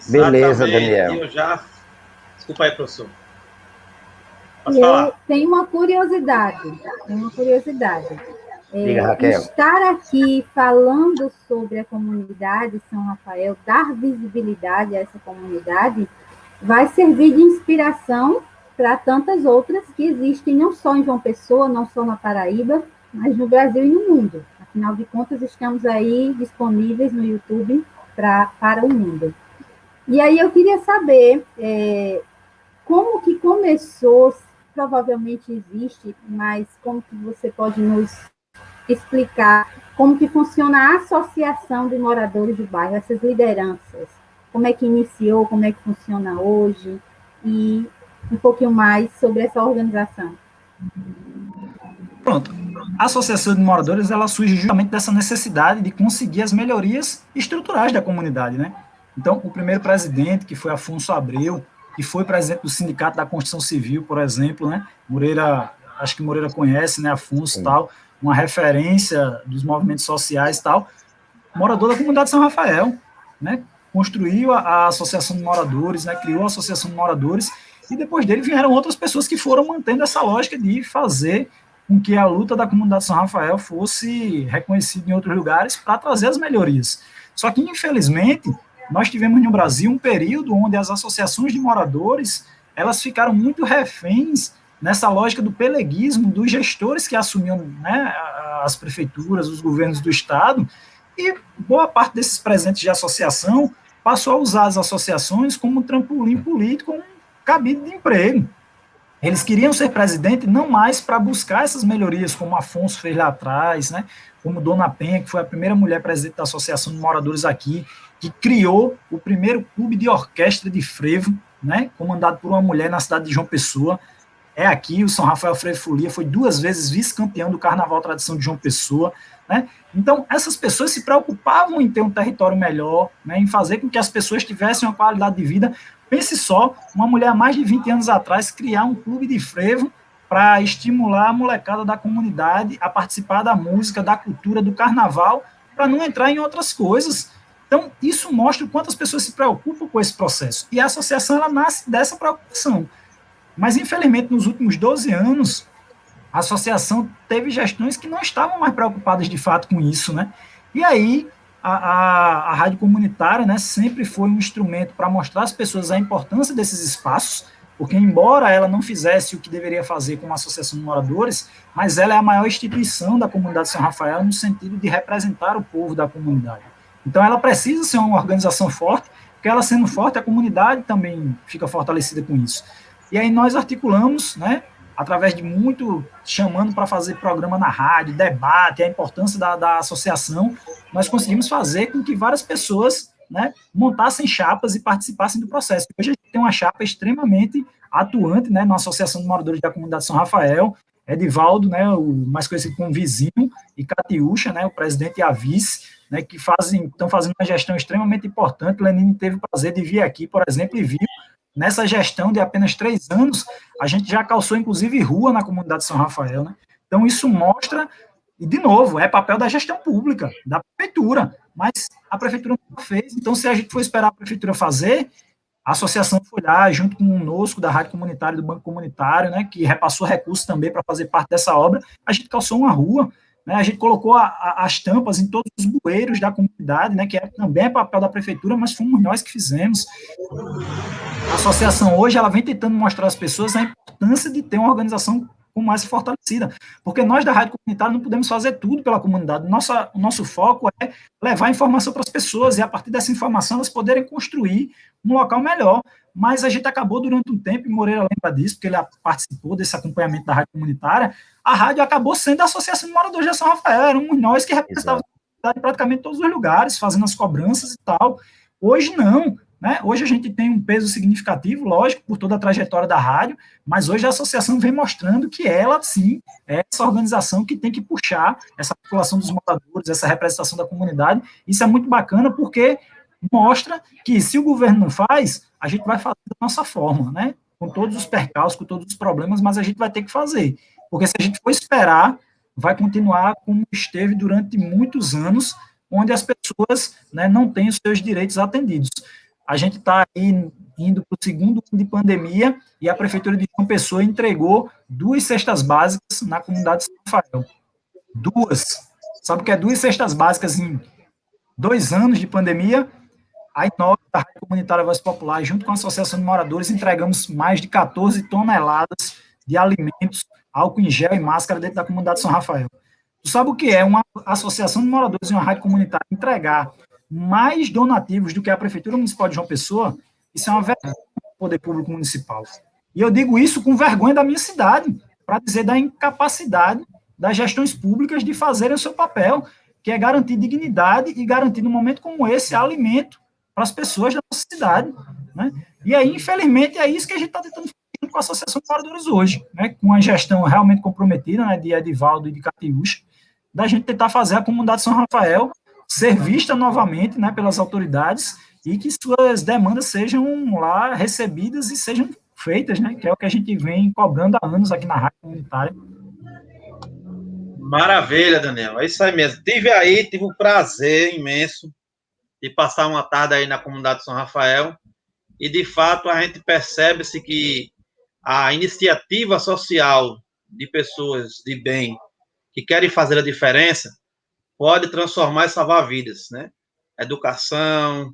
Beleza, Daniel. Eu já... Desculpa aí, professor. Pode falar. Eu tenho uma curiosidade. Diga, Raquel. Estar aqui falando sobre a comunidade São Rafael, dar visibilidade a essa comunidade, vai servir de inspiração para tantas outras que existem, não só em João Pessoa, não só na Paraíba, mas no Brasil e no mundo. Afinal de contas, estamos aí disponíveis no YouTube para o mundo. E aí eu queria saber como que começou, provavelmente existe, mas como que você pode nos explicar como que funciona a associação de moradores do bairro, essas lideranças, como é que iniciou, como é que funciona hoje, e um pouquinho mais sobre essa organização. Pronto. A Associação de Moradores, ela surge justamente dessa necessidade de conseguir as melhorias estruturais da comunidade, né? Então, o primeiro presidente, que foi Afonso Abreu, que foi presidente do Sindicato da Construção Civil, por exemplo, né? Moreira, acho que Moreira conhece, né? Afonso e tal, uma referência dos movimentos sociais e tal, morador da comunidade São Rafael, né? Construiu a Associação de Moradores, né? Criou a Associação de Moradores, e depois dele vieram outras pessoas que foram mantendo essa lógica de fazer com que a luta da comunidade São Rafael fosse reconhecida em outros lugares para trazer as melhorias. Só que, infelizmente, nós tivemos no Brasil um período onde as associações de moradores, elas ficaram muito reféns nessa lógica do peleguismo dos gestores que assumiam, né, as prefeituras, os governos do Estado, e boa parte desses presidentes de associação passou a usar as associações como um trampolim político, como um cabide de emprego. Eles queriam ser presidente não mais para buscar essas melhorias, como Afonso fez lá atrás, né? Como Dona Penha, que foi a primeira mulher presidente da Associação de Moradores aqui, que criou o primeiro clube de orquestra de frevo, né? Comandado por uma mulher na cidade de João Pessoa. É aqui, o São Rafael Frevo Folia foi 2 vezes vice-campeão do Carnaval Tradição de João Pessoa, né? Então, essas pessoas se preocupavam em ter um território melhor, né? Em fazer com que as pessoas tivessem uma qualidade de vida. Pense só, uma mulher há mais de 20 anos atrás criar um clube de frevo para estimular a molecada da comunidade a participar da música, da cultura, do carnaval, para não entrar em outras coisas. Então, isso mostra o quanto as pessoas se preocupam com esse processo. E a associação, ela nasce dessa preocupação. Mas, infelizmente, nos últimos 12 anos, a associação teve gestões que não estavam mais preocupadas, de fato, com isso, né? E aí, a rádio comunitária, né, sempre foi um instrumento para mostrar às pessoas a importância desses espaços, porque, embora ela não fizesse o que deveria fazer com a Associação de Moradores, mas ela é a maior instituição da comunidade de São Rafael no sentido de representar o povo da comunidade. Então, ela precisa ser uma organização forte, porque ela sendo forte, a comunidade também fica fortalecida com isso. E aí nós articulamos, né, através de muito, chamando para fazer programa na rádio, debate, a importância da associação, nós conseguimos fazer com que várias pessoas, né, montassem chapas e participassem do processo. Hoje a gente tem uma chapa extremamente atuante, né, na Associação de Moradores da Comunidade São Rafael, Edivaldo, né, o mais conhecido como Vizinho, e Catiúcha, né, o presidente e a vice, né, que estão fazendo uma gestão extremamente importante. Lenine teve o prazer de vir aqui, por exemplo, e viu. Nessa gestão de apenas 3 anos, a gente já calçou, inclusive, rua na comunidade de São Rafael, né? Então, isso mostra, e, de novo, é papel da gestão pública, da prefeitura, mas a prefeitura não fez. Então, se a gente for esperar a prefeitura fazer, a associação foi lá, junto com o NOSCO, da Rádio Comunitária, do Banco Comunitário, né, que repassou recursos também para fazer parte dessa obra, a gente calçou uma rua, né, a gente colocou as tampas em todos os bueiros da comunidade, né, que também é papel da prefeitura, mas fomos nós que fizemos. A associação hoje, ela vem tentando mostrar às pessoas a importância de ter uma organização como essa fortalecida, porque nós da Rádio Comunitária não podemos fazer tudo pela comunidade. O nosso foco é levar informação para as pessoas e, a partir dessa informação, elas poderem construir um local melhor. Mas a gente acabou durante um tempo, e Moreira lembra disso, porque ele participou desse acompanhamento da Rádio Comunitária, a rádio acabou sendo a Associação de Moradores de São Rafael, éramos nós que representávamos a comunidade em praticamente todos os lugares, fazendo as cobranças e tal. Hoje não, né? Hoje a gente tem um peso significativo, lógico, por toda a trajetória da rádio, mas hoje a associação vem mostrando que ela, sim, é essa organização que tem que puxar essa população dos moradores, essa representação da comunidade. Isso é muito bacana porque mostra que se o governo não faz, a gente vai fazer da nossa forma, né? Com todos os percalços, com todos os problemas, mas a gente vai ter que fazer. Porque se a gente for esperar, vai continuar como esteve durante muitos anos, onde as pessoas, né, não têm os seus direitos atendidos. A gente está aí indo para o segundo ano de pandemia e a Prefeitura de João Pessoa entregou 2 cestas básicas na comunidade de São Rafael. 2. Sabe o que é 2 cestas básicas em 2 anos de pandemia? Aí nós, da Rádio Comunitária Voz Popular, junto com a Associação de Moradores, entregamos mais de 14 toneladas de alimentos, álcool em gel e máscara dentro da comunidade de São Rafael. Tu sabe o que é uma associação de moradores e uma rádio comunitária entregar mais donativos do que a Prefeitura Municipal de João Pessoa? Isso é uma vergonha do poder público municipal. E eu digo isso com vergonha da minha cidade, para dizer da incapacidade das gestões públicas de fazerem o seu papel, que é garantir dignidade e garantir, num momento como esse, alimento para as pessoas da nossa cidade, né? E aí, infelizmente, é isso que a gente está tentando fazer com a Associação de Moradores hoje, né? Com a gestão realmente comprometida, né, de Edivaldo e de Catiúcha, da gente tentar fazer a comunidade de São Rafael ser vista novamente, né, pelas autoridades e que suas demandas sejam lá recebidas e sejam feitas, né, que é o que a gente vem cobrando há anos aqui na rádio comunitária. Maravilha, Daniel, é isso aí mesmo. Tive um prazer imenso de passar uma tarde aí na comunidade de São Rafael e, de fato, a gente percebe-se que a iniciativa social de pessoas de bem que querem fazer a diferença pode transformar e salvar vidas, né? Educação,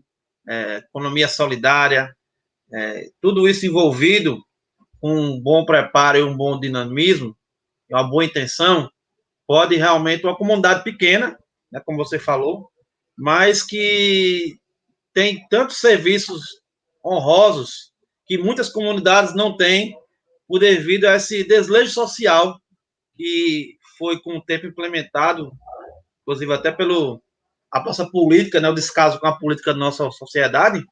economia solidária, tudo isso envolvido com um bom preparo e um bom dinamismo, uma boa intenção, pode realmente, uma comunidade pequena, né, como você falou, mas que tem tantos serviços honrosos que muitas comunidades não têm por devido a esse desejo social que foi com o tempo implementado, inclusive até a nossa política, né, o descaso com a política da nossa sociedade,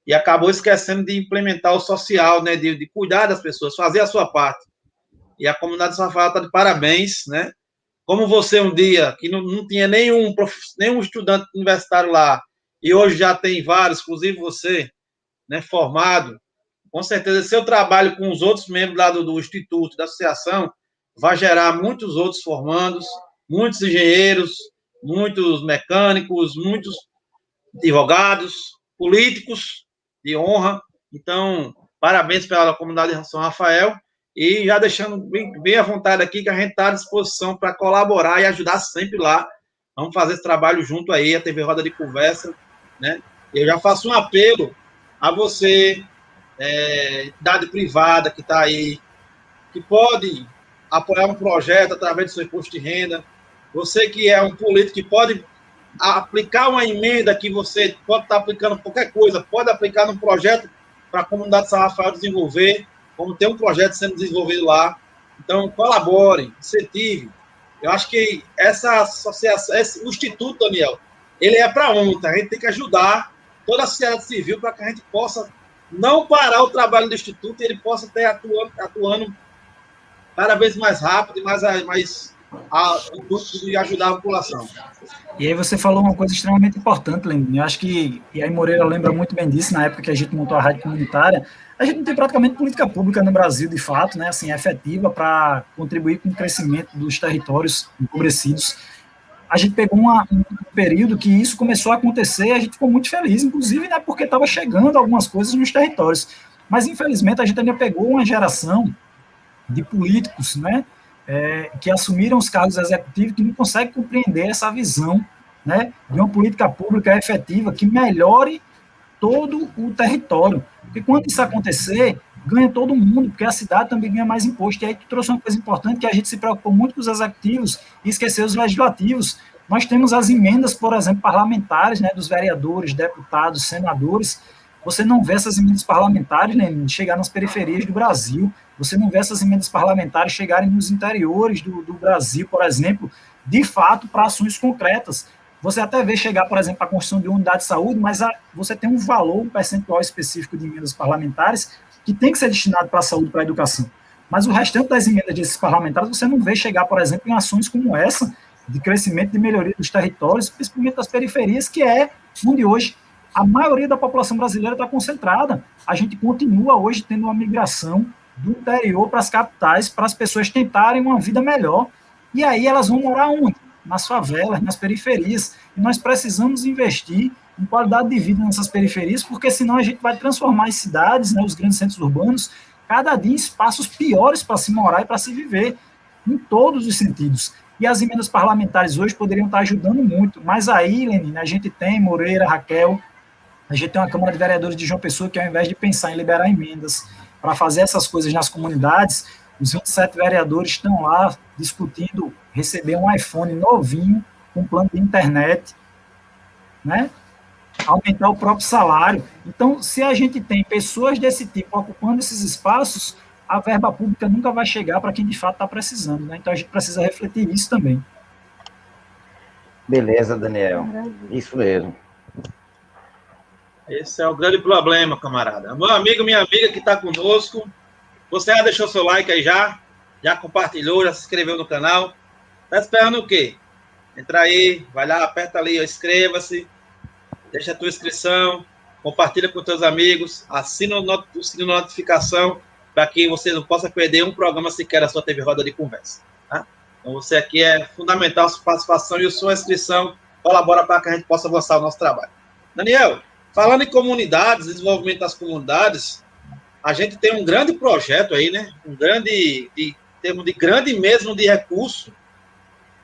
e acabou esquecendo de implementar o social, né, de cuidar das pessoas, fazer a sua parte. E a comunidade de São Rafael está de parabéns, né? Como você um dia, que não tinha nenhum estudante universitário lá, e hoje já tem vários, inclusive você, né, formado, com certeza seu trabalho com os outros membros lá do Instituto, da associação, vai gerar muitos outros formandos, muitos engenheiros, muitos mecânicos, muitos advogados, políticos de honra. Então, parabéns pela comunidade de São Rafael. E já deixando bem à vontade aqui, que a gente está à disposição para colaborar e ajudar sempre lá. Vamos fazer esse trabalho junto aí, a TV Roda de Conversa, né? Eu já faço um apelo a você, entidade privada que está aí, que pode apoiar um projeto através do seu imposto de renda. Você que é um político que pode aplicar uma emenda que você pode estar aplicando qualquer coisa, pode aplicar num projeto para a comunidade de São Rafael desenvolver, como tem um projeto sendo desenvolvido lá. Então, colabore, incentive. Eu acho que essa associação, esse instituto, Daniel, ele é para ontem. A gente tem que ajudar toda a sociedade civil para que a gente possa não parar o trabalho do instituto e ele possa estar atuando cada vez mais rápido e mais e ajudar a população. E aí você falou uma coisa extremamente importante, Lembro. Eu acho que, e aí Moreira lembra muito bem disso, na época que a gente montou a rádio comunitária, a gente não tem praticamente política pública no Brasil, de fato, né, assim, efetiva para contribuir com o crescimento dos territórios empobrecidos. A gente pegou um período que isso começou a acontecer, a gente ficou muito feliz, inclusive, né, porque estava chegando algumas coisas nos territórios. Mas, infelizmente, a gente ainda pegou uma geração de políticos, né, que assumiram os cargos executivos, que não conseguem compreender essa visão, né, de uma política pública efetiva que melhore todo o território. Porque quando isso acontecer, ganha todo mundo, porque a cidade também ganha mais imposto. E aí tu trouxe uma coisa importante, que a gente se preocupou muito com os executivos e esqueceu os legislativos. Nós temos as emendas, por exemplo, parlamentares, né, dos vereadores, deputados, senadores. Você não vê essas emendas parlamentares, né, chegar nas periferias do Brasil. Você não vê essas emendas parlamentares chegarem nos interiores do Brasil, por exemplo, de fato, para ações concretas. você até vê chegar, por exemplo, a construção de uma unidade de saúde, mas você tem um valor, um percentual específico de emendas parlamentares que tem que ser destinado para a saúde e para a educação. Mas o restante das emendas desses parlamentares você não vê chegar, por exemplo, em ações como essa, de crescimento e melhoria dos territórios, principalmente das periferias, que é onde hoje a maioria da população brasileira está concentrada. A gente continua hoje tendo uma migração do interior para as capitais, para as pessoas tentarem uma vida melhor, e aí elas vão morar onde? Nas favelas, nas periferias, e nós precisamos investir em qualidade de vida nessas periferias, porque senão a gente vai transformar as cidades, né, os grandes centros urbanos, cada dia em espaços piores para se morar e para se viver, em todos os sentidos. E as emendas parlamentares hoje poderiam estar ajudando muito, mas aí, Lenine, a gente tem Moreira, Raquel, a gente tem uma Câmara de Vereadores de João Pessoa que, ao invés de pensar em liberar emendas para fazer essas coisas nas comunidades, os 27 vereadores estão lá discutindo receber um iPhone novinho, com plano de internet, né? Aumentar o próprio salário. Então, se a gente tem pessoas desse tipo ocupando esses espaços, a verba pública nunca vai chegar para quem de fato está precisando, né? Então, a gente precisa refletir isso também. Beleza, Daniel. Isso mesmo. Esse é o grande problema, camarada. Meu amigo, minha amiga que está conosco, você já deixou seu like aí já? Já compartilhou, já se inscreveu no canal? Tá esperando o quê? Entra aí, vai lá, aperta ali, inscreva-se, deixa a tua inscrição, compartilha com teus amigos, assina o sininho de notificação para que você não possa perder um programa sequer da sua TV Roda de Conversa. Tá? Então, você aqui é fundamental a sua participação e a sua inscrição colabora para que a gente possa avançar o nosso trabalho. Daniel, falando em comunidades, desenvolvimento das comunidades, a gente tem um grande projeto aí, né? Em termos de grande mesmo de recurso,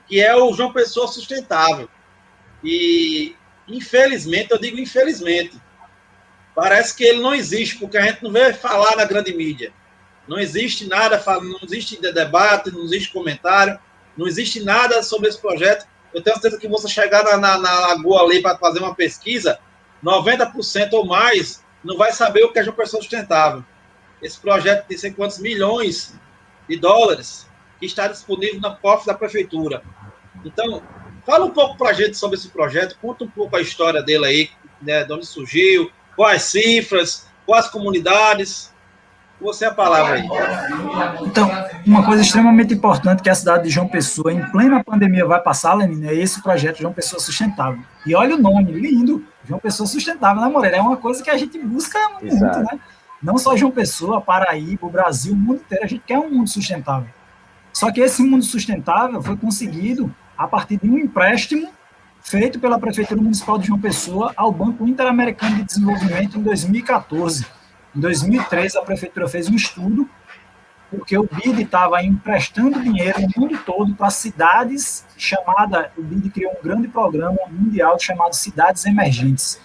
que é o João Pessoa Sustentável. E, infelizmente, eu digo infelizmente, parece que ele não existe, porque a gente não vê falar na grande mídia. Não existe nada, não existe debate, não existe comentário, não existe nada sobre esse projeto. Eu tenho certeza que você chegar na Lagoa ali para fazer uma pesquisa, 90% ou mais não vai saber o que é João Pessoa Sustentável. Esse projeto tem sei quantos milhões de dólares que está disponível na cofre da prefeitura. Então, fala um pouco para a gente sobre esse projeto, conta um pouco a história dele aí, né, de onde surgiu, quais cifras, quais comunidades. Você é a palavra aí. Então, uma coisa extremamente importante que a cidade de João Pessoa, em plena pandemia, vai passar, Lenine, é esse projeto João Pessoa Sustentável. E olha o nome, lindo, João Pessoa Sustentável, né, Moreira? É uma coisa que a gente busca muito, né? Não só João Pessoa, Paraíba, o Brasil, o mundo inteiro, a gente quer um mundo sustentável. Só que esse mundo sustentável foi conseguido a partir de um empréstimo feito pela Prefeitura Municipal de João Pessoa ao Banco Interamericano de Desenvolvimento em 2014. Em 2013, a Prefeitura fez um estudo, porque o BID estava emprestando dinheiro no mundo todo para cidades o BID criou um grande programa mundial chamado Cidades Emergentes.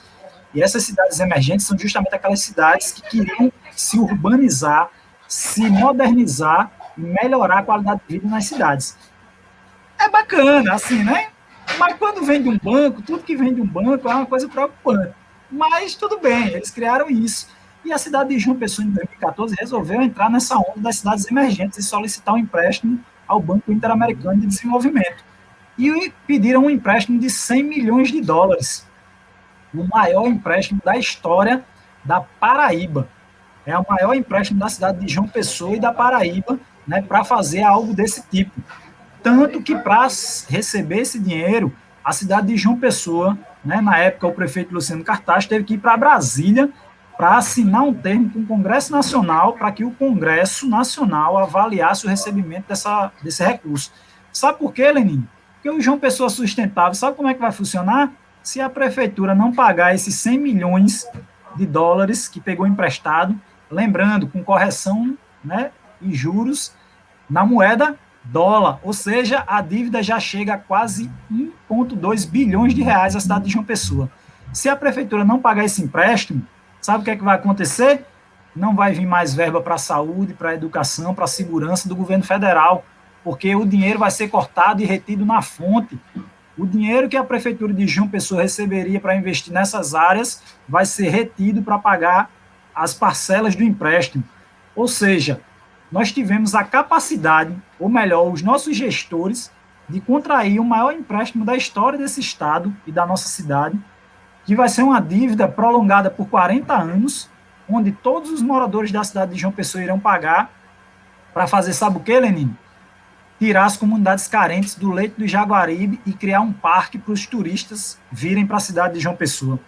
E essas cidades emergentes são justamente aquelas cidades que queriam se urbanizar, se modernizar e melhorar a qualidade de vida nas cidades. É bacana, assim, né? Mas quando vem de um banco, tudo que vem de um banco é uma coisa preocupante. Mas tudo bem, eles criaram isso. E a cidade de João Pessoa, em 2014, resolveu entrar nessa onda das cidades emergentes e solicitar um empréstimo ao Banco Interamericano de Desenvolvimento. E pediram um empréstimo de 100 milhões de dólares. O maior empréstimo da história da Paraíba. É o maior empréstimo da cidade de João Pessoa e da Paraíba, né, para fazer algo desse tipo. Tanto que, para receber esse dinheiro, a cidade de João Pessoa, né, na época o prefeito Luciano Cartaz, teve que ir para Brasília para assinar um termo com o Congresso Nacional, para que o Congresso Nacional avaliasse o recebimento desse recurso. Sabe por quê, Lenine? Porque o João Pessoa Sustentável, sabe como é que vai funcionar? Se a prefeitura não pagar esses 100 milhões de dólares que pegou emprestado, lembrando, com correção, né, e juros na moeda dólar, ou seja, a dívida já chega a quase 1,2 bilhões de reais à cidade de João Pessoa. Se a prefeitura não pagar esse empréstimo, sabe o que é que vai acontecer? Não vai vir mais verba para a saúde, para a educação, para a segurança do governo federal, porque o dinheiro vai ser cortado e retido na fonte. O dinheiro que a prefeitura de João Pessoa receberia para investir nessas áreas vai ser retido para pagar as parcelas do empréstimo. Ou seja, nós tivemos a capacidade, ou melhor, os nossos gestores de contrair o maior empréstimo da história desse estado e da nossa cidade, que vai ser uma dívida prolongada por 40 anos, onde todos os moradores da cidade de João Pessoa irão pagar para fazer, sabe o que, Lenine? Tirar as comunidades carentes do leito do Jaguaribe e criar um parque para os turistas virem para a cidade de João Pessoa.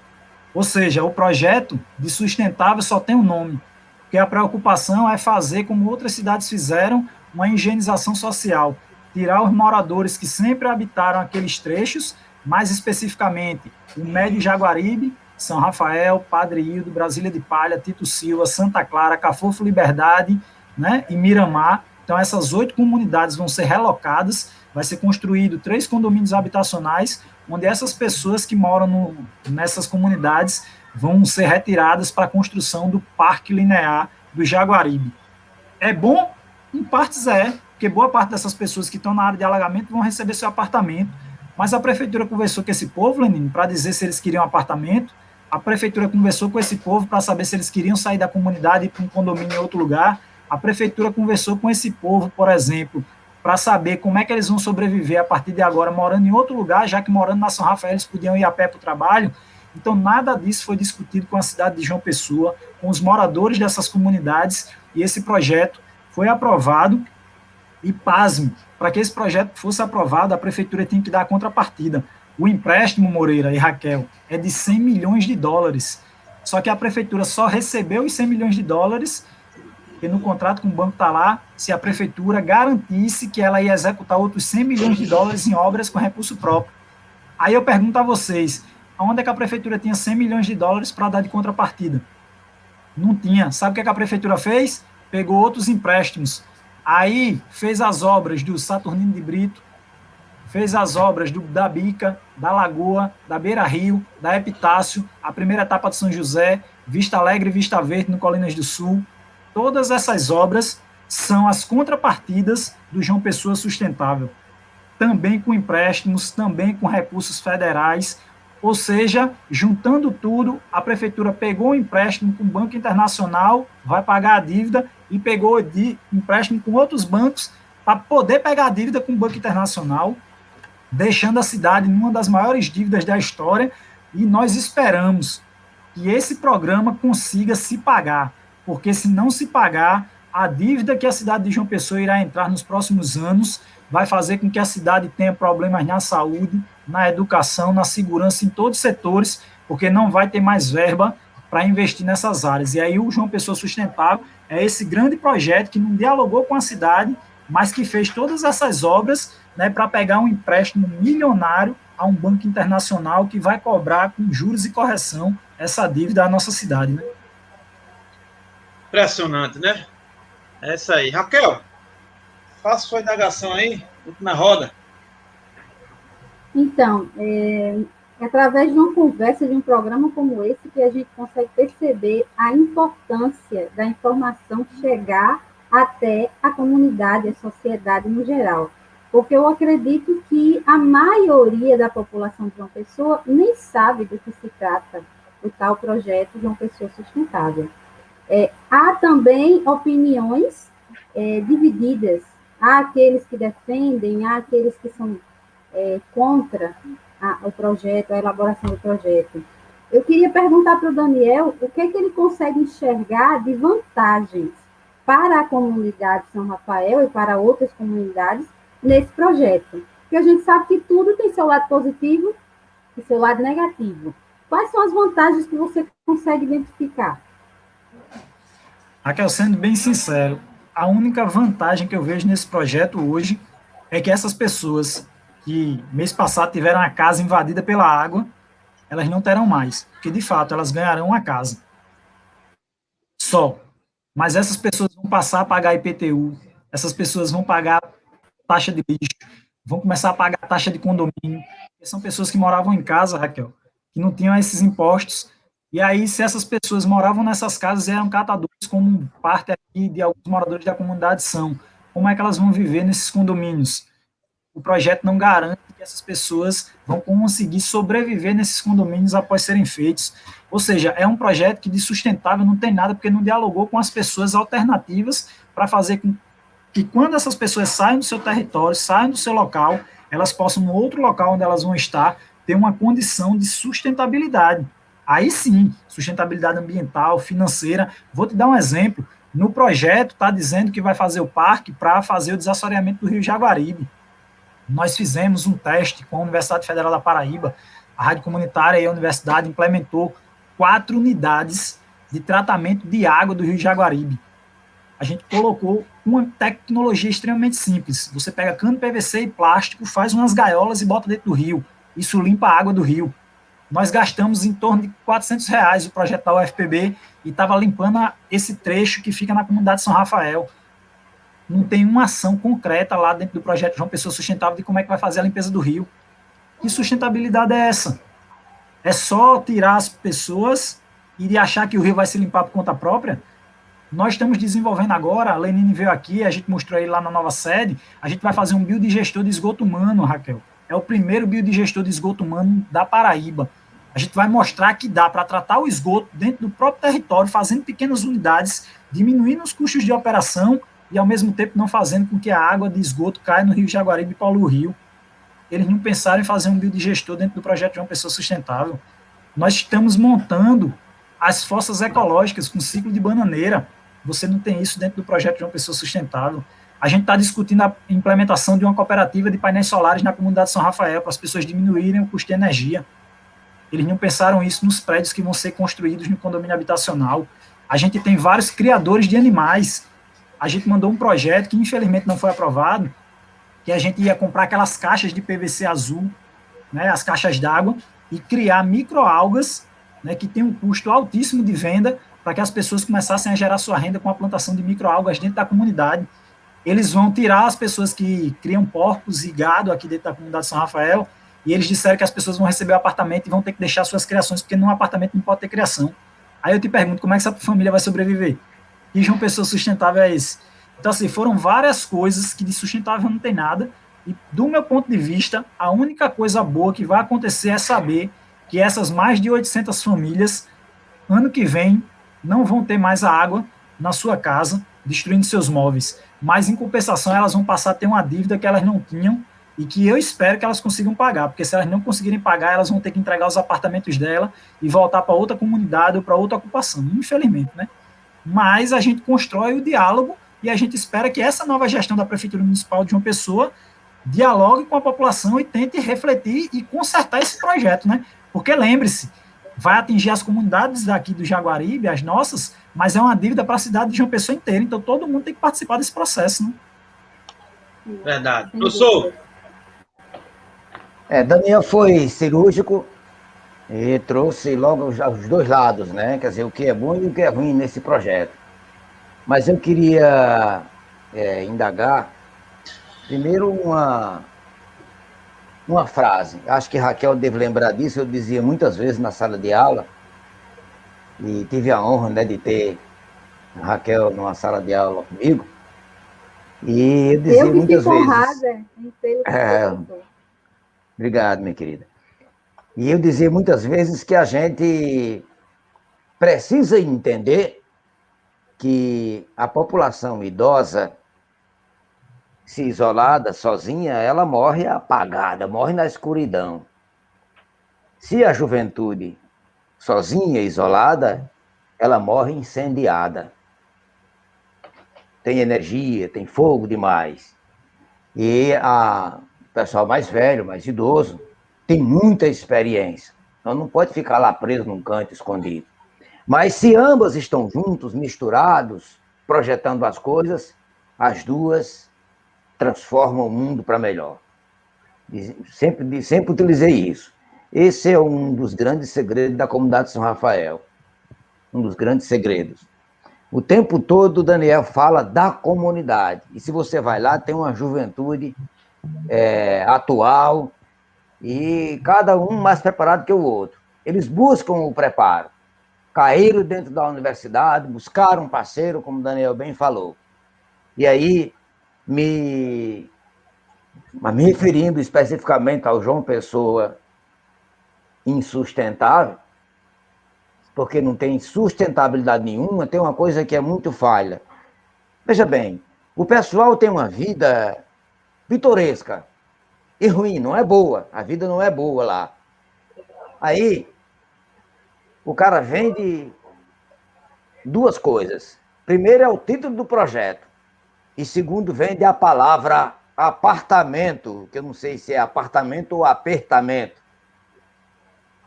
Ou seja, o projeto de sustentável só tem um nome, porque a preocupação é fazer como outras cidades fizeram, uma higienização social, tirar os moradores que sempre habitaram aqueles trechos, mais especificamente o Médio Jaguaribe, São Rafael, Padre Hildo, Brasília de Palha, Tito Silva, Santa Clara, Cafofo Liberdade, né, e Miramar. Então, essas 8 comunidades vão ser relocadas, vai ser construído 3 condomínios habitacionais, onde essas pessoas que moram nessas comunidades vão ser retiradas para a construção do Parque Linear do Jaguaribe. É bom? Em partes é, porque boa parte dessas pessoas que estão na área de alagamento vão receber seu apartamento, mas a prefeitura conversou com esse povo, Lenine, para dizer se eles queriam apartamento, a prefeitura conversou com esse povo para saber se eles queriam sair da comunidade e ir para um condomínio em outro lugar, a prefeitura conversou com esse povo, por exemplo, para saber como é que eles vão sobreviver a partir de agora morando em outro lugar, já que morando na São Rafael eles podiam ir a pé para o trabalho. Então, nada disso foi discutido com a cidade de João Pessoa, com os moradores dessas comunidades, e esse projeto foi aprovado. E, pasme, para que esse projeto fosse aprovado, a prefeitura tem que dar a contrapartida. O empréstimo, Moreira e Raquel, é de 100 milhões de dólares. Só que a prefeitura só recebeu os 100 milhões de dólares, porque no contrato com o banco está lá, se a prefeitura garantisse que ela ia executar outros 100 milhões de dólares em obras com recurso próprio. Aí eu pergunto a vocês, aonde é que a prefeitura tinha 100 milhões de dólares para dar de contrapartida? Não tinha. Sabe o que a prefeitura fez? Pegou outros empréstimos. Aí fez as obras do Saturnino de Brito, fez as obras da Bica, da Lagoa, da Beira Rio, da Epitácio, a primeira etapa de São José, Vista Alegre e Vista Verde no Colinas do Sul. Todas essas obras são as contrapartidas do João Pessoa Sustentável, também com empréstimos, também com recursos federais, ou seja, juntando tudo, a prefeitura pegou o empréstimo com o Banco Internacional, vai pagar a dívida, e pegou de empréstimo com outros bancos para poder pegar a dívida com o Banco Internacional, deixando a cidade numa das maiores dívidas da história, e nós esperamos que esse programa consiga se pagar, porque se não se pagar, a dívida que a cidade de João Pessoa irá entrar nos próximos anos vai fazer com que a cidade tenha problemas na saúde, na educação, na segurança, em todos os setores, porque não vai ter mais verba para investir nessas áreas. E aí o João Pessoa Sustentável é esse grande projeto que não dialogou com a cidade, mas que fez todas essas obras, né, para pegar um empréstimo milionário a um banco internacional que vai cobrar com juros e correção essa dívida à nossa cidade. Né? Impressionante, né? É isso aí. Raquel, faça sua indagação aí, na roda. Então, através de uma conversa, de um programa como esse, que a gente consegue perceber a importância da informação chegar até a comunidade, a sociedade no geral. Porque eu acredito que a maioria da população de João Pessoa nem sabe do que se trata o tal projeto de João Pessoa Sustentável. Há também opiniões divididas. Há aqueles que defendem, há aqueles que são contra o projeto, a elaboração do projeto. Eu queria perguntar para o Daniel o que é que ele consegue enxergar de vantagens para a comunidade São Rafael e para outras comunidades nesse projeto. Porque a gente sabe que tudo tem seu lado positivo e seu lado negativo. Quais são as vantagens que você consegue identificar? Raquel, sendo bem sincero, a única vantagem que eu vejo nesse projeto hoje é que essas pessoas que mês passado tiveram a casa invadida pela água, elas não terão mais, porque de fato elas ganharão a casa. Só. Mas essas pessoas vão passar a pagar IPTU, essas pessoas vão pagar taxa de lixo, vão começar a pagar taxa de condomínio. São pessoas que moravam em casa, Raquel, que não tinham esses impostos. E aí, se essas pessoas moravam nessas casas e eram catadores, como parte aqui de alguns moradores da comunidade são, como é que elas vão viver nesses condomínios? O projeto não garante que essas pessoas vão conseguir sobreviver nesses condomínios após serem feitos. Ou seja, é um projeto que de sustentável não tem nada, porque não dialogou com as pessoas alternativas para fazer com que quando essas pessoas saem do seu território, saem do seu local, elas possam, no outro local onde elas vão estar, ter uma condição de sustentabilidade. Aí sim, sustentabilidade ambiental, financeira. Vou te dar um exemplo. No projeto está dizendo que vai fazer o parque para fazer o desassoreamento do Rio Jaguaribe. Nós fizemos um teste com a Universidade Federal da Paraíba, a Rádio Comunitária e a Universidade implementou 4 unidades de tratamento de água do Rio Jaguaribe. A gente colocou uma tecnologia extremamente simples. Você pega cano PVC e plástico, faz umas gaiolas e bota dentro do rio. Isso limpa a água do rio. Nós gastamos em torno de R$400 o projeto da UFPB e estava limpando esse trecho que fica na comunidade São Rafael. Não tem uma ação concreta lá dentro do projeto João Pessoa Sustentável de como é que vai fazer a limpeza do rio. Que sustentabilidade é essa? É só tirar as pessoas e achar que o rio vai se limpar por conta própria? Nós estamos desenvolvendo agora, a Lenine veio aqui, a gente mostrou aí lá na nova sede, a gente vai fazer um biodigestor de esgoto humano, Raquel. É o primeiro biodigestor de esgoto humano da Paraíba. A gente vai mostrar que dá para tratar o esgoto dentro do próprio território, fazendo pequenas unidades, diminuindo os custos de operação e, ao mesmo tempo, não fazendo com que a água de esgoto caia no Rio Jaguaribe e polue o rio. Eles não pensaram em fazer um biodigestor dentro do projeto de uma pessoa sustentável. Nós estamos montando as fossas ecológicas com ciclo de bananeira. Você não tem isso dentro do projeto de uma pessoa sustentável. A gente está discutindo a implementação de uma cooperativa de painéis solares na comunidade São Rafael, para as pessoas diminuírem o custo de energia. Eles não pensaram isso nos prédios que vão ser construídos no condomínio habitacional. A gente tem vários criadores de animais. A gente mandou um projeto que, infelizmente, não foi aprovado, que a gente ia comprar aquelas caixas de PVC azul, né, as caixas d'água, e criar microalgas, né, que tem um custo altíssimo de venda, para que as pessoas começassem a gerar sua renda com a plantação de microalgas dentro da comunidade. Eles vão tirar as pessoas que criam porcos e gado aqui dentro da comunidade de São Rafael, e eles disseram que as pessoas vão receber o apartamento e vão ter que deixar suas criações, porque num apartamento não pode ter criação. Aí eu te pergunto, como é que essa família vai sobreviver? Que João Pessoa sustentável é esse? Então, assim, foram várias coisas que de sustentável não tem nada, e do meu ponto de vista, a única coisa boa que vai acontecer é saber que essas mais de 800 famílias, ano que vem, não vão ter mais a água na sua casa, destruindo seus móveis. Mas, em compensação, elas vão passar a ter uma dívida que elas não tinham e que eu espero que elas consigam pagar, porque se elas não conseguirem pagar, elas vão ter que entregar os apartamentos dela e voltar para outra comunidade ou para outra ocupação, infelizmente, né? Mas a gente constrói o diálogo e a gente espera que essa nova gestão da Prefeitura Municipal de João Pessoa dialogue com a população e tente refletir e consertar esse projeto, né? Porque lembre-se, vai atingir as comunidades daqui do Jaguaribe, as nossas, mas é uma dívida para a cidade de João Pessoa inteira, então todo mundo tem que participar desse processo, né? Verdade. Professor? Daniel foi cirúrgico e trouxe logo os dois lados, né? Quer dizer, o que é bom e o que é ruim nesse projeto. Mas eu queria indagar, primeiro, uma frase. Acho que Raquel deve lembrar disso, eu dizia muitas vezes na sala de aula, e tive a honra, né, de ter Raquel numa sala de aula comigo, e eu dizia muitas vezes... honrada em tê-lo como professor. Obrigado, minha querida. E eu dizia muitas vezes que a gente precisa entender que a população idosa, se isolada, sozinha, ela morre apagada, morre na escuridão. Se a juventude, sozinha, isolada, ela morre incendiada. Tem energia, tem fogo demais. E o pessoal mais velho, mais idoso, tem muita experiência. Então não pode ficar lá preso num canto escondido. Mas se ambas estão juntos, misturados, projetando as coisas, as duas transformam o mundo para melhor. Sempre utilizei isso. Esse é um dos grandes segredos da comunidade São Rafael. Um dos grandes segredos. O tempo todo o Daniel fala da comunidade. E se você vai lá, tem uma juventude atual e cada um mais preparado que o outro. Eles buscam o preparo. Caíram dentro da universidade, buscaram um parceiro, como o Daniel bem falou. E aí, me referindo especificamente ao João Pessoa insustentável, porque não tem sustentabilidade nenhuma, tem uma coisa que é muito falha. Veja bem, o pessoal tem uma vida pitoresca, e ruim, não é boa. A vida não é boa lá. Aí, o cara vende duas coisas. Primeiro é o título do projeto. E segundo, vende a palavra apartamento, que eu não sei se é apartamento ou apertamento.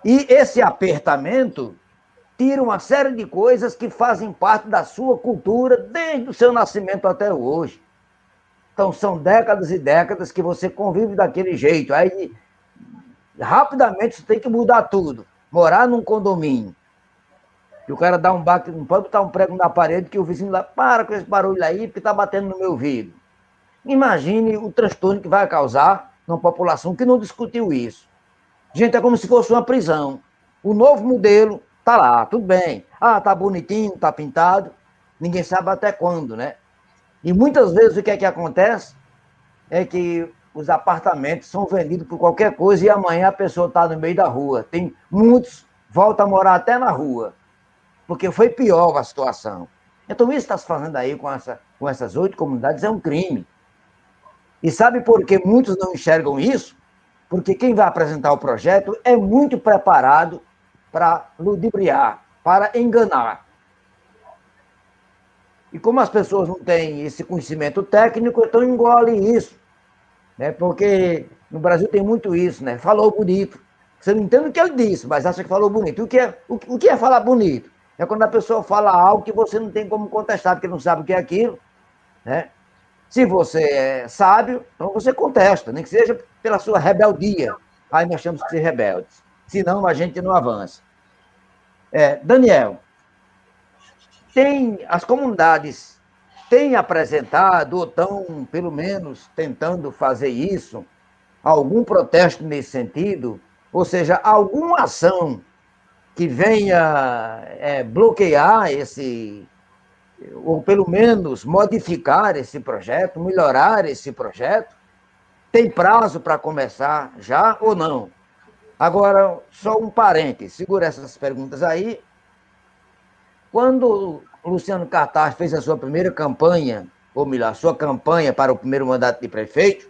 E esse apertamento tira uma série de coisas que fazem parte da sua cultura desde o seu nascimento até hoje. Então, são décadas e décadas que você convive daquele jeito. Aí, rapidamente, você tem que mudar tudo. Morar num condomínio. E o cara dá um baque, não pode botar um prego na parede que o vizinho lá, para com esse barulho aí, porque está batendo no meu ouvido. Imagine o transtorno que vai causar numa população que não discutiu isso. Gente, é como se fosse uma prisão. O novo modelo está lá, tudo bem. Ah, tá bonitinho, tá pintado. Ninguém sabe até quando, né? E muitas vezes o que é que acontece é que os apartamentos são vendidos por qualquer coisa e amanhã a pessoa está no meio da rua. Tem muitos, voltam a morar até na rua, porque foi pior a situação. Então isso está se fazendo aí com essas 8 comunidades é um crime. E sabe por que muitos não enxergam isso? Porque quem vai apresentar o projeto é muito preparado para ludibriar, para enganar. E como as pessoas não têm esse conhecimento técnico, então engole isso. Né? Porque no Brasil tem muito isso, né? Falou bonito. Você não entende o que ele disse, mas acha que falou bonito. O que é falar bonito? É quando a pessoa fala algo que você não tem como contestar, porque não sabe o que é aquilo. Né? Se você é sábio, então você contesta, nem que seja pela sua rebeldia. Aí nós temos que ser rebeldes. Senão a gente não avança. Daniel, as comunidades têm apresentado, ou estão, pelo menos, tentando fazer isso, algum protesto nesse sentido? Ou seja, alguma ação que venha bloquear ou pelo menos modificar esse projeto, melhorar esse projeto? Tem prazo para começar já ou não? Agora, só um parênteses, segura essas perguntas aí. Quando o Luciano Cartaz fez a sua primeira campanha, ou melhor, a sua campanha para o primeiro mandato de prefeito,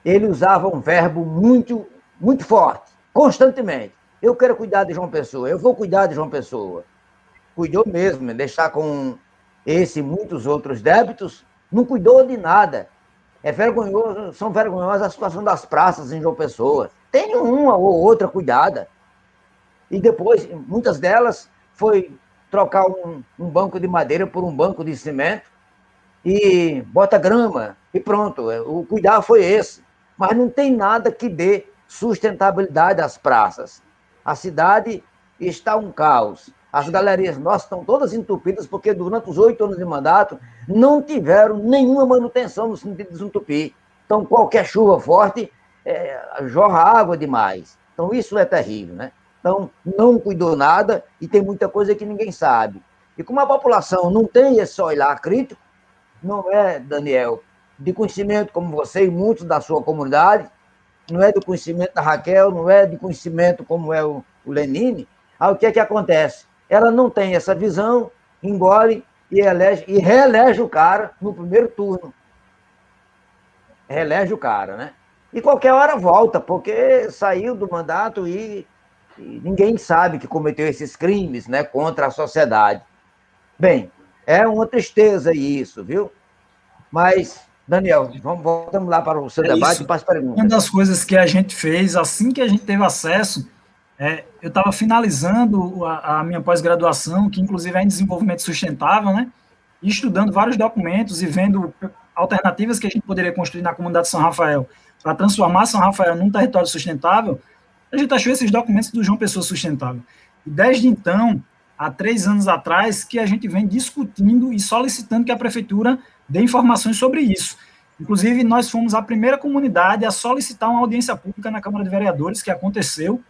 ele usava um verbo muito, muito forte, constantemente. Eu quero cuidar de João Pessoa, eu vou cuidar de João Pessoa. Cuidou mesmo, deixar com esse e muitos outros débitos, não cuidou de nada. São vergonhosas a situação das praças em João Pessoa. Tem uma ou outra cuidada. E depois, muitas delas, foi trocar um banco de madeira por um banco de cimento e bota grama e pronto. O cuidado foi esse. Mas não tem nada que dê sustentabilidade às praças. A cidade está um caos. As galerias nossas estão todas entupidas porque durante os 8 anos de mandato não tiveram nenhuma manutenção no sentido de desentupir. Então, qualquer chuva forte jorra água demais. Então, isso é terrível, né? Então, não cuidou nada e tem muita coisa que ninguém sabe. E como a população não tem esse olhar crítico, não é, Daniel, de conhecimento como você e muitos da sua comunidade, não é do conhecimento da Raquel, não é de conhecimento como é o Lenine, aí o que é que acontece? Ela não tem essa visão, engole e reelege o cara no primeiro turno. Reelege o cara, né? E qualquer hora volta, porque saiu do mandato e ninguém sabe que cometeu esses crimes, né, contra a sociedade. Bem, é uma tristeza isso, viu? Mas, Daniel, voltamos lá para o seu debate e para as perguntas. Uma das coisas que a gente fez, assim que a gente teve acesso, eu estava finalizando a minha pós-graduação, que inclusive é em desenvolvimento sustentável, né? E estudando vários documentos e vendo alternativas que a gente poderia construir na comunidade de São Rafael para transformar São Rafael num território sustentável. A gente achou esses documentos do João Pessoa Sustentável. E desde então, há 3 anos atrás, que a gente vem discutindo e solicitando que a prefeitura dê informações sobre isso. Inclusive, nós fomos a primeira comunidade a solicitar uma audiência pública na Câmara de Vereadores, que aconteceu,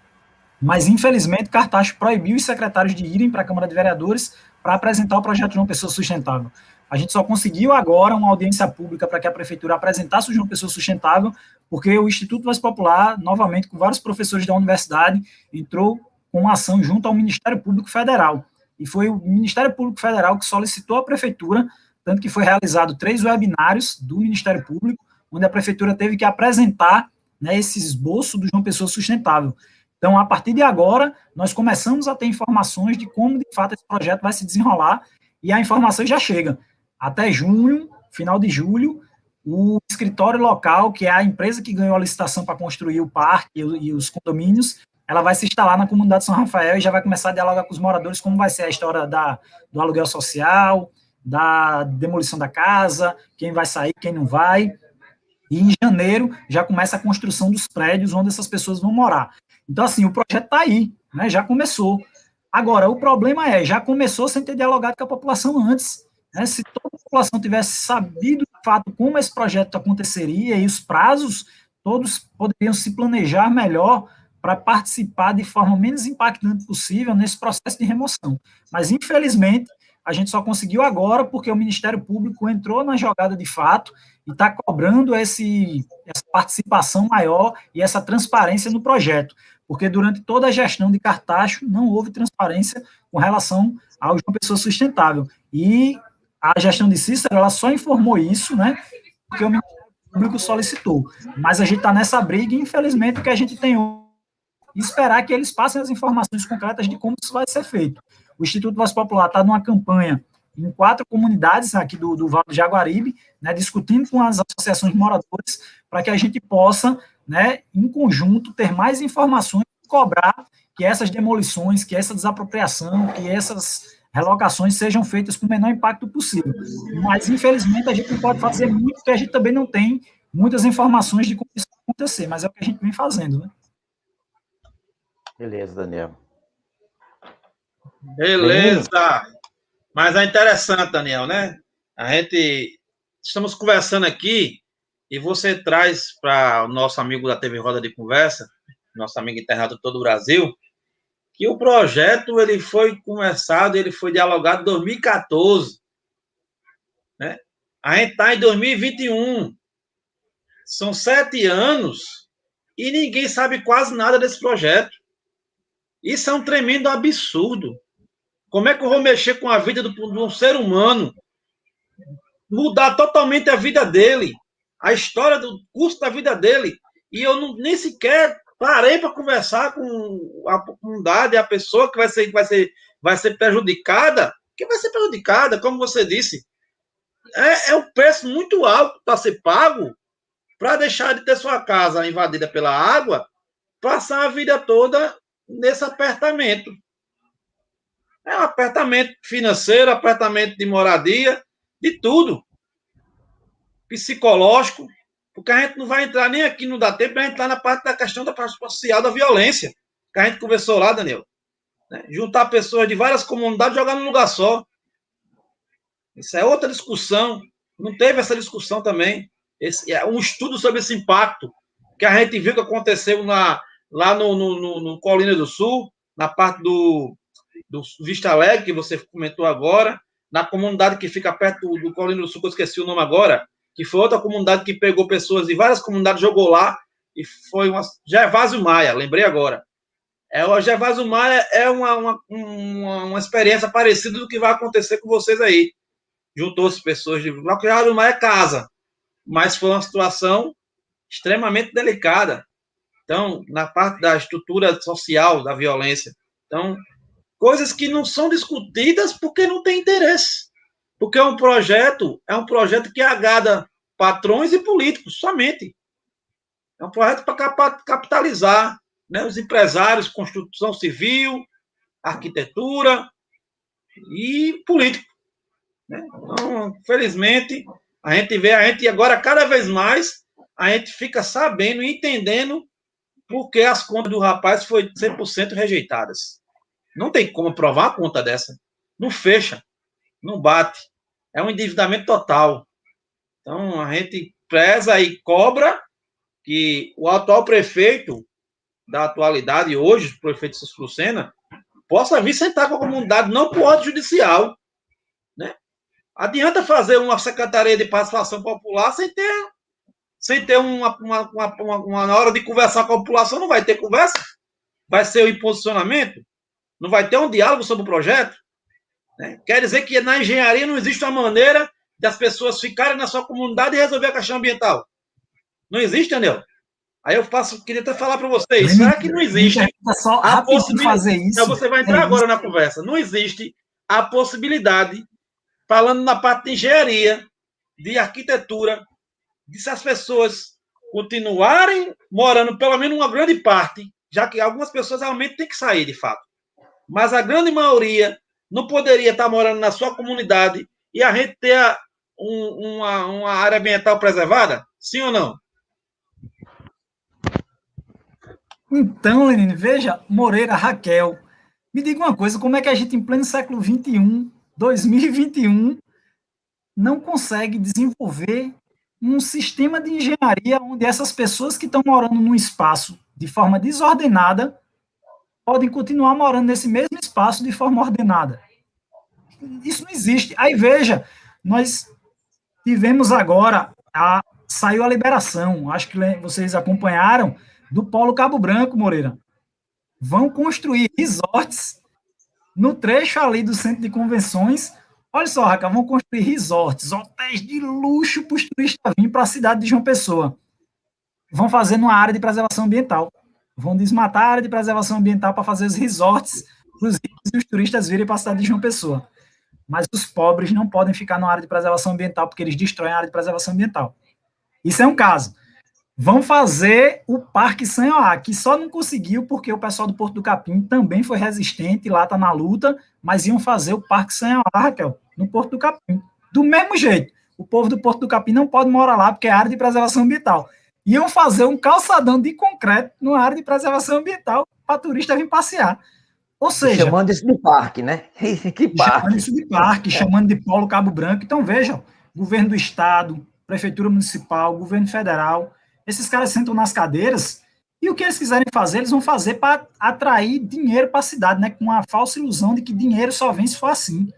mas, infelizmente, Cartaz proibiu os secretários de irem para a Câmara de Vereadores para apresentar o projeto João Pessoa Sustentável. A gente só conseguiu agora uma audiência pública para que a prefeitura apresentasse o João Pessoa Sustentável, porque o Instituto Voz Popular, novamente, com vários professores da universidade, entrou com uma ação junto ao Ministério Público Federal. E foi o Ministério Público Federal que solicitou à prefeitura, tanto que foi realizado 3 webinários do Ministério Público, onde a prefeitura teve que apresentar né, esse esboço do João Pessoa Sustentável. Então, a partir de agora, nós começamos a ter informações de como, de fato, esse projeto vai se desenrolar, e a informação já chega. Até junho, final de julho, o escritório local, que é a empresa que ganhou a licitação para construir o parque e os condomínios, ela vai se instalar na comunidade São Rafael e já vai começar a dialogar com os moradores como vai ser a história do aluguel social, da demolição da casa, quem vai sair, quem não vai. E em janeiro já começa a construção dos prédios onde essas pessoas vão morar. Então, assim, o projeto está aí, né, já começou. Agora, o problema já começou sem ter dialogado com a população antes. Né? Se toda a população tivesse sabido, de fato, como esse projeto aconteceria e os prazos, todos poderiam se planejar melhor para participar de forma menos impactante possível nesse processo de remoção. Mas, infelizmente, a gente só conseguiu agora porque o Ministério Público entrou na jogada de fato e está cobrando essa participação maior e essa transparência no projeto, porque durante toda a gestão de Cartacho não houve transparência com relação ao João Pessoa Sustentável. E a gestão de Cícero, ela só informou isso, né, porque o Ministério Público solicitou. Mas a gente está nessa briga e, infelizmente, o que a gente tem hoje é esperar que eles passem as informações concretas de como isso vai ser feito. O Instituto Voz Popular está numa campanha em 4 comunidades aqui do Vale do Jaguaribe, né, discutindo com as associações de moradores para que a gente possa, né, em conjunto, ter mais informações e cobrar que essas demolições, que essa desapropriação, que essas relocações sejam feitas com o menor impacto possível. Mas, infelizmente, a gente não pode fazer muito, porque a gente também não tem muitas informações de como isso vai acontecer, mas é o que a gente vem fazendo, né? Beleza, Daniel. Beleza. Mas é interessante, Daniel, né? Estamos conversando aqui e você traz para o nosso amigo da TV Roda de Conversa, nosso amigo internauta de todo o Brasil, que o projeto ele foi começado, ele foi dialogado em 2014, né? A gente está em 2021, são 7 anos e ninguém sabe quase nada desse projeto. Isso é um tremendo absurdo. Como é que eu vou mexer com a vida de um ser humano, mudar totalmente a vida dele, a história do curso da vida dele, e eu nem sequer parei para conversar com a comunidade, a pessoa que vai ser prejudicada, que vai ser prejudicada, como você disse. É um preço muito alto para ser pago para deixar de ter sua casa invadida pela água, passar a vida toda nesse apertamento. É um apertamento financeiro, apertamento de moradia, de tudo. Psicológico, porque a gente não vai entrar nem aqui, não dá tempo para entrar na parte da questão da parte social da violência, que a gente conversou lá, Daniel. Né? Juntar pessoas de várias comunidades e jogar num lugar só. Isso é outra discussão. Não teve essa discussão também. É um estudo sobre esse impacto que a gente viu que aconteceu lá no Colina do Sul, na parte do Vista Alegre, que você comentou agora, na comunidade que fica perto do Colina do Sul, que eu esqueci o nome agora, que foi outra comunidade que pegou pessoas de várias comunidades, jogou lá, e foi Gervásio Maia, lembrei agora. O Gervásio Maia é uma experiência parecida do que vai acontecer com vocês aí. Juntou-se pessoas de... O Gervásio Maia é casa, mas foi uma situação extremamente delicada. Então, na parte da estrutura social da violência. Então, coisas que não são discutidas porque não tem interesse. Porque é um projeto que agrada patrões e políticos, somente. É um projeto para capitalizar, né, os empresários, construção civil, arquitetura e político. Né? Então, felizmente, a gente agora, cada vez mais, a gente fica sabendo e entendendo por que as contas do rapaz foram 100% rejeitadas. Não tem como provar uma conta dessa. Não fecha, não bate. É um endividamento total. Então, a gente preza e cobra que o atual prefeito da atualidade, hoje, o prefeito Cícero Lucena, possa vir sentar com a comunidade, não por ordem judicial. Né? Adianta fazer uma secretaria de participação popular sem ter uma hora de conversar com a população, não vai ter conversa? Vai ser o imposicionamento? Não vai ter um diálogo sobre o projeto? Né? Quer dizer que na engenharia não existe uma maneira das pessoas ficarem na sua comunidade e resolver a questão ambiental. Não existe, Daniel? Aí eu queria até falar para vocês, será que não existe só a possibilidade fazer isso? Então você vai entrar agora na conversa. Não existe a possibilidade, falando na parte de engenharia, de arquitetura, de se as pessoas continuarem morando, pelo menos uma grande parte, já que algumas pessoas realmente têm que sair, de fato. Mas a grande maioria não poderia estar morando na sua comunidade e a gente ter uma área ambiental preservada? Sim ou não? Então, Lenine, veja, Moreira, Raquel, me diga uma coisa, como é que a gente, em pleno século XXI, 2021, não consegue desenvolver um sistema de engenharia onde essas pessoas que estão morando num espaço de forma desordenada podem continuar morando nesse mesmo espaço de forma ordenada? Isso não existe. Aí, veja, nós tivemos agora, saiu a liberação, acho que vocês acompanharam, do Polo Cabo Branco, Moreira. Vão construir resorts no trecho ali do centro de convenções. Olha só, Raquel, vão construir resorts, hotéis de luxo para os turistas virem para a cidade de João Pessoa. Vão fazer numa área de preservação ambiental. Vão desmatar a área de preservação ambiental para fazer os resorts para os ricos e os turistas virem para a cidade de João Pessoa. Mas os pobres não podem ficar na área de preservação ambiental porque eles destroem a área de preservação ambiental. Isso é um caso. Vão fazer o Parque Sanhoá, que só não conseguiu porque o pessoal do Porto do Capim também foi resistente, lá está na luta, mas iam fazer o Parque Sanhoá, Raquel, no Porto do Capim. Do mesmo jeito, o povo do Porto do Capim não pode morar lá porque é área de preservação ambiental. Iam fazer um calçadão de concreto na área de preservação ambiental para turista vir passear. Ou seja... Chamando isso de parque, né? Que parque. Chamando isso de parque, chamando de Polo Cabo Branco. Então, vejam, governo do Estado, Prefeitura Municipal, governo federal... Esses caras sentam nas cadeiras e o que eles quiserem fazer, eles vão fazer para atrair dinheiro para a cidade, né? Com a falsa ilusão de que dinheiro só vem se for assim.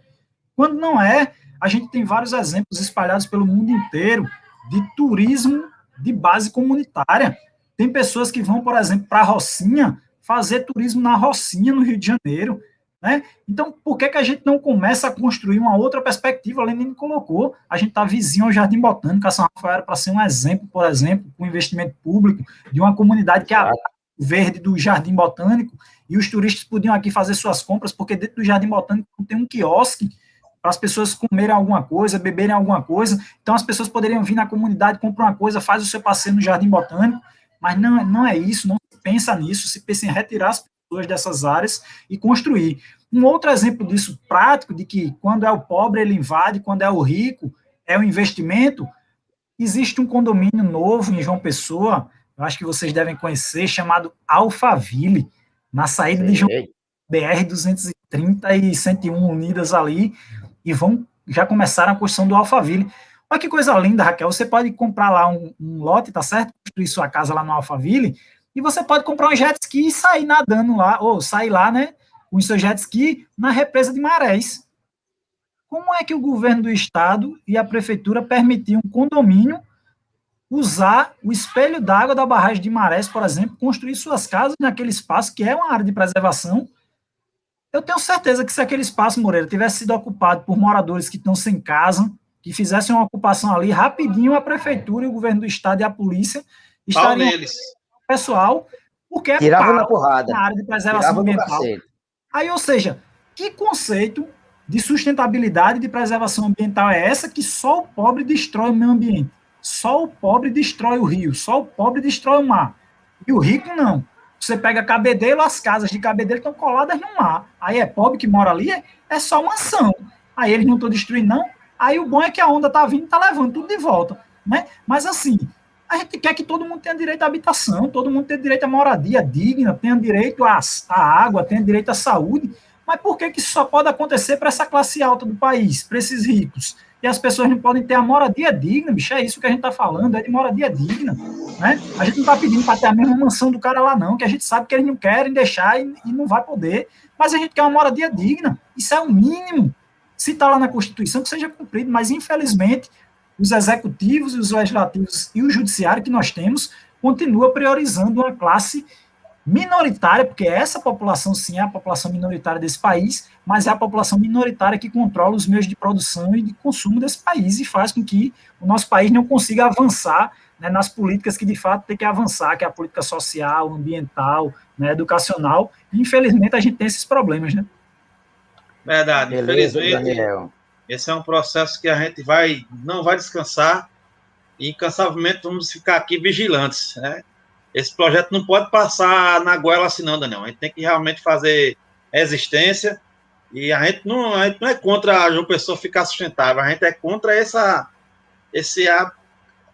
Quando não é, a gente tem vários exemplos espalhados pelo mundo inteiro de turismo de base comunitária. Tem pessoas que vão, por exemplo, para a Rocinha, fazer turismo na Rocinha, no Rio de Janeiro, né? Então, por que a gente não começa a construir uma outra perspectiva? A Lenine colocou, a gente está vizinho ao Jardim Botânico, a São Rafael era para ser um exemplo, por exemplo, com investimento público de uma comunidade que é a verde do Jardim Botânico, e os turistas podiam aqui fazer suas compras, porque dentro do Jardim Botânico tem um quiosque para as pessoas comerem alguma coisa, beberem alguma coisa, então as pessoas poderiam vir na comunidade, comprar uma coisa, faz o seu passeio no Jardim Botânico, mas não é isso, não se pensa nisso, se pensa em retirar as pessoas dessas áreas e construir. Um outro exemplo disso prático, de que quando é o pobre ele invade, quando é o rico é o investimento, existe um condomínio novo em João Pessoa, eu acho que vocês devem conhecer, chamado Alphaville, na saída de João BR-230 e 101 unidas ali, e já começaram a construção do Alphaville. Olha que coisa linda, Raquel, você pode comprar lá um lote, tá certo? Construir sua casa lá no Alphaville, e você pode comprar um jet ski e sair nadando lá, ou sair lá, né, com o seu jet ski na represa de Marés. Como é que o governo do estado e a prefeitura permitiam um condomínio usar o espelho d'água da barragem de Marés, por exemplo, construir suas casas naquele espaço que é uma área de preservação? Eu tenho certeza que se aquele espaço, Moreira, tivesse sido ocupado por moradores que estão sem casa, que fizessem uma ocupação ali, rapidinho a prefeitura e o governo do estado e a polícia estariam pessoal, porque é tirava na porrada, na área de preservação ambiental. Aí, ou seja, que conceito de sustentabilidade e de preservação ambiental é essa que só o pobre destrói o meio ambiente? Só o pobre destrói o rio, só o pobre destrói o mar. E o rico não. Você pega Cabedelo, as casas de Cabedelo estão coladas no mar. Aí é pobre que mora ali, é só mansão. Aí eles não estão destruindo, não. Aí o bom é que a onda está vindo e está levando tudo de volta. Né? Mas assim, a gente quer que todo mundo tenha direito à habitação, todo mundo tenha direito à moradia digna, tenha direito à água, tenha direito à saúde. Mas por que isso só pode acontecer para essa classe alta do país, para esses ricos? E as pessoas não podem ter a moradia digna, bicho, é isso que a gente está falando, é de moradia digna. Né? A gente não está pedindo para ter a mesma mansão do cara lá, não, que a gente sabe que eles não querem deixar e não vai poder, mas a gente quer uma moradia digna, isso é o mínimo. Se está lá na Constituição, que seja cumprido, mas infelizmente os executivos, os legislativos e o judiciário que nós temos continua priorizando uma classe minoritária, porque essa população, sim, é a população minoritária desse país, mas é a população minoritária que controla os meios de produção e de consumo desse país e faz com que o nosso país não consiga avançar, né, nas políticas que, de fato, tem que avançar, que é a política social, ambiental, né, educacional. E, infelizmente, a gente tem esses problemas, né? Verdade. Beleza, Infelizmente, Daniel. esse é um processo que a gente não vai descansar e, incansavelmente, vamos ficar aqui vigilantes, né? Esse projeto não pode passar na goela assim, não, Daniel. A gente tem que realmente fazer resistência e a gente não é contra a João Pessoa ficar sustentável, a gente é contra esse